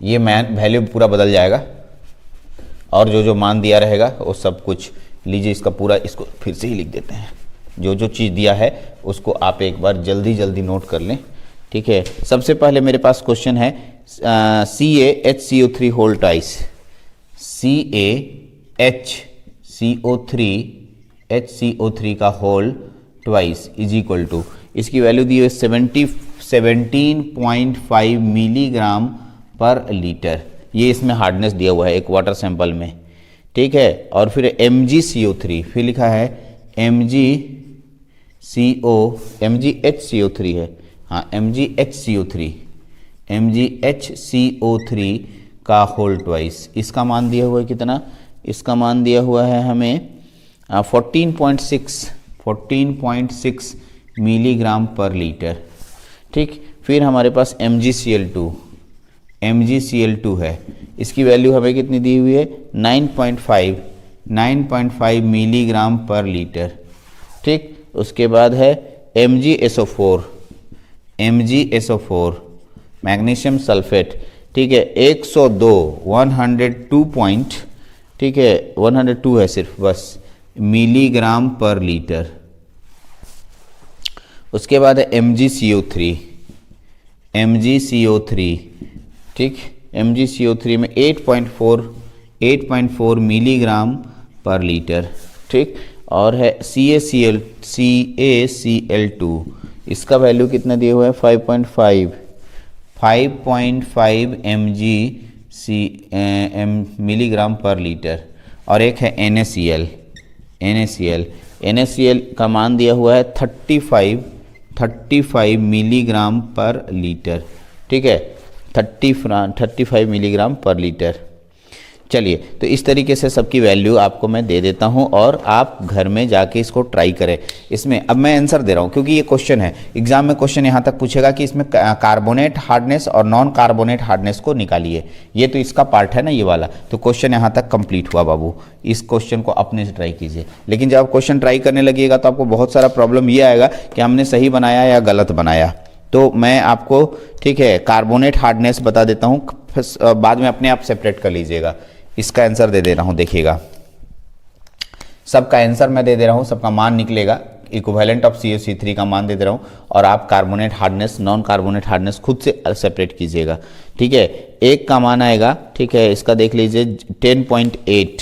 ये मान वैल्यू पूरा बदल जाएगा और जो जो मान दिया रहेगा वो सब कुछ लीजिए। इसका पूरा इसको फिर से ही लिख देते हैं। जो जो चीज़ दिया है उसको आप एक बार जल्दी जल्दी नोट कर लें। ठीक है, सबसे पहले मेरे पास क्वेश्चन है CaHCO3 होल ट्वाइस। CaHCO3 का whole twice is equal to, इसकी वैल्यू दी है 17.5 मिलीग्राम पर लीटर। ये इसमें हार्डनेस दिया हुआ है एक वाटर सैंपल में। ठीक है, और फिर MgCO3 फिर लिखा है MgHCO3 है, हाँ MgHCO3 का होल ट्वाइस। इसका मान दिया हुआ है कितना, इसका मान दिया हुआ है हमें 14.6 मिलीग्राम पर लीटर। ठीक, फिर हमारे पास MgCl2 है। इसकी वैल्यू हमें कितनी दी हुई है 9.5 मिलीग्राम पर लीटर। ठीक, उसके बाद है MgSO4 मैग्नीशियम सल्फेट। ठीक है, 102 है सिर्फ बस मिलीग्राम पर लीटर। उसके बाद है MgCO3। ठीक, MgCO3 में 8.4 मिलीग्राम पर लीटर। ठीक, और है CaCl2। इसका वैल्यू कितना दिया हुआ है 5.5 मिलीग्राम पर लीटर। और एक है NaCl का मान दिया हुआ है 35 मिलीग्राम पर लीटर। ठीक है, 35 मिलीग्राम पर लीटर। चलिए, तो इस तरीके से सबकी वैल्यू आपको मैं दे देता हूं और आप घर में जाके इसको ट्राई करें। इसमें अब मैं आंसर दे रहा हूं क्योंकि ये क्वेश्चन है, एग्जाम में क्वेश्चन यहां तक पूछेगा कि इसमें कार्बोनेट हार्डनेस और नॉन कार्बोनेट हार्डनेस को निकालिए। ये तो इसका पार्ट है ना ये वाला, तो क्वेश्चन यहां तक कंप्लीट हुआ बाबू। इस क्वेश्चन को अपने से ट्राई कीजिए। लेकिन जब आप क्वेश्चन ट्राई करने लगिएगा तो आपको बहुत सारा प्रॉब्लम ये आएगा कि हमने सही बनाया या गलत बनाया। तो मैं आपको ठीक है कार्बोनेट हार्डनेस बता देता हूँ, बाद में अपने आप सेपरेट कर लीजिएगा। इसका आंसर दे रहा हूं, देखिएगा सबका आंसर मैं दे रहा हूं, सबका मान निकलेगा। इक्विवेलेंट ऑफ CaC3 का मान दे रहा हूं और आप carbonate hardness non carbonate hardness खुद से सेपरेट कीजिएगा। ठीक है, एक का मान आएगा, ठीक है इसका देख लीजिए 10.8,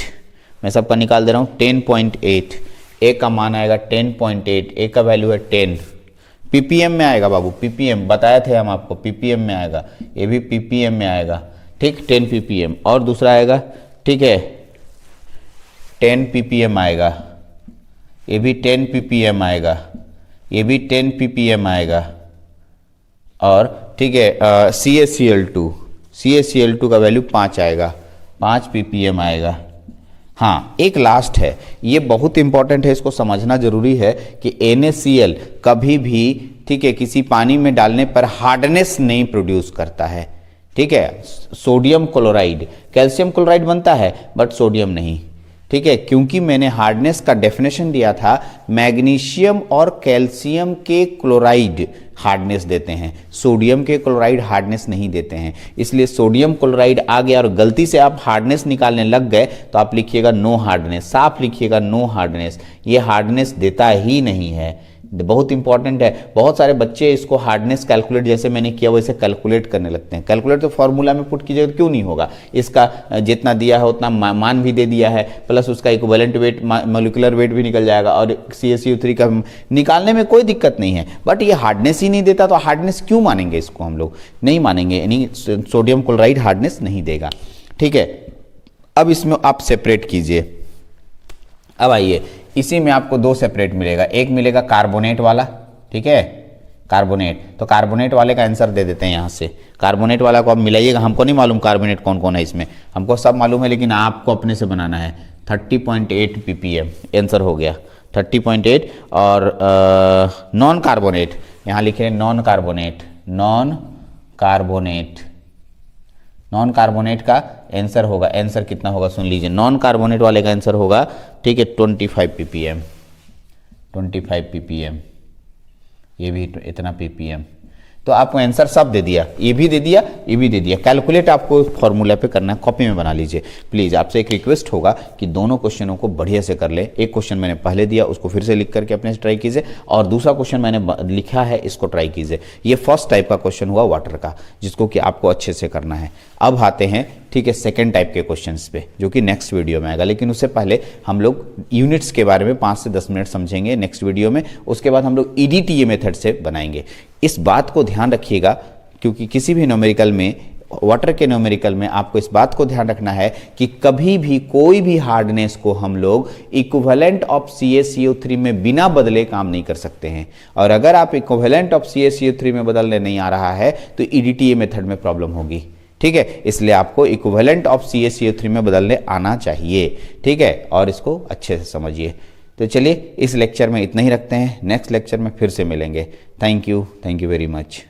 मैं सबका निकाल दे रहा हूं 10.8। एक का मान आएगा 10.8, एक का वैल्यू है 10 ppm में आएगा बाबू। ppm बताए थे हम आपको, ppm में आएगा, ये भी ppm में आएगा। ठीक, 10 ppm। और दूसरा आएगा, ठीक है 10 ppm आएगा, ये भी 10 ppm आएगा, ये भी 10 ppm आएगा। और ठीक है CaCl2 का वैल्यू 5 आएगा, 5 ppm आएगा। हाँ, एक लास्ट है, ये बहुत इंपॉर्टेंट है, इसको समझना जरूरी है कि NaCl कभी भी ठीक है किसी पानी में डालने पर हार्डनेस नहीं प्रोड्यूस करता है। ठीक है, सोडियम क्लोराइड, कैल्शियम क्लोराइड बनता है बट सोडियम नहीं। ठीक है, क्योंकि मैंने हार्डनेस का डेफिनेशन दिया था, मैग्नीशियम और कैल्शियम के क्लोराइड हार्डनेस देते हैं, सोडियम के क्लोराइड हार्डनेस नहीं देते हैं। इसलिए सोडियम क्लोराइड आ गया और गलती से आप हार्डनेस निकालने लग गए तो आप लिखिएगा नो हार्डनेस, साफ लिखिएगा नो हार्डनेस, ये हार्डनेस देता ही नहीं है। बहुत इंपॉर्टेंट है। बहुत सारे बच्चे इसको हार्डनेस कैलकुलेट जैसे मैंने किया वैसे कैलकुलेट करने लगते हैं। कैलकुलेट तो फॉर्मूला में पुट कीजिएगा क्यों नहीं होगा, इसका जितना दिया है उतना मान भी दे दिया है, प्लस उसका इक्विवेलेंट वेट मॉलिक्यूलर वेट भी निकल जाएगा और CaCO3 का निकालने में कोई दिक्कत नहीं है। बट ये हार्डनेस ही नहीं देता तो हार्डनेस क्यों मानेंगे, इसको हम लोग नहीं मानेंगे, यानी सोडियम क्लोराइड हार्डनेस नहीं देगा। ठीक है, अब इसमें आप सेपरेट कीजिए। अब आइए, इसी में आपको दो सेपरेट मिलेगा, एक मिलेगा कार्बोनेट वाला, ठीक है, कार्बोनेट, तो कार्बोनेट वाले का आंसर दे देते हैं यहाँ से। कार्बोनेट वाला को आप मिलाइएगा, हमको नहीं मालूम कार्बोनेट कौन कौन है इसमें, हमको सब मालूम है लेकिन आपको अपने से बनाना है। 30.8 ppm आंसर हो गया 30.8। और नॉन कार्बोनेट यहाँ लिखे non carbonate, non carbonate, non carbonate का आंसर होगा, आंसर कितना होगा सुन लीजिए, नॉन कार्बोनेट वाले का आंसर होगा, ठीक है, 25 ppm, 25 ppm, ये भी इतना ppm। तो आपको आंसर सब दे दिया, ये भी दे दिया, ये भी दे दिया। कैलकुलेट आपको फॉर्मूला पे करना है, कॉपी में बना लीजिए प्लीज़। आपसे एक रिक्वेस्ट होगा कि दोनों क्वेश्चनों को बढ़िया से कर ले। एक क्वेश्चन मैंने पहले दिया, उसको फिर से लिख करके अपने से ट्राई कीजिए, और दूसरा क्वेश्चन मैंने लिखा है, इसको ट्राई कीजिए। ये फर्स्ट टाइप का क्वेश्चन हुआ वाटर का, जिसको कि आपको अच्छे से करना है। अब आते हैं, ठीक है, सेकेंड टाइप के क्वेश्चंस पे, जो कि नेक्स्ट वीडियो में आएगा। लेकिन उससे पहले हम लोग यूनिट्स के बारे में 5 से 10 मिनट समझेंगे नेक्स्ट वीडियो में। उसके बाद हम लोग EDTA मेथड से बनाएंगे। इस बात को ध्यान रखिएगा, क्योंकि किसी भी न्यूमेरिकल में, वाटर के न्यूमेरिकल में आपको इस बात को ध्यान रखना है कि कभी भी कोई भी हार्डनेस को हम लोग इक्विवेलेंट ऑफ CaCO3 में बिना बदले काम नहीं कर सकते हैं। और अगर आप इक्विवेलेंट ऑफ CaCO3 में बदलने नहीं आ रहा है तो EDTA मेथड में प्रॉब्लम होगी। ठीक है, इसलिए आपको इक्विवेलेंट ऑफ CaCO3 में बदलने आना चाहिए। ठीक है, और इसको अच्छे से समझिए। तो चलिए, इस लेक्चर में इतना ही रखते हैं, नेक्स्ट लेक्चर में फिर से मिलेंगे। Thank you very much.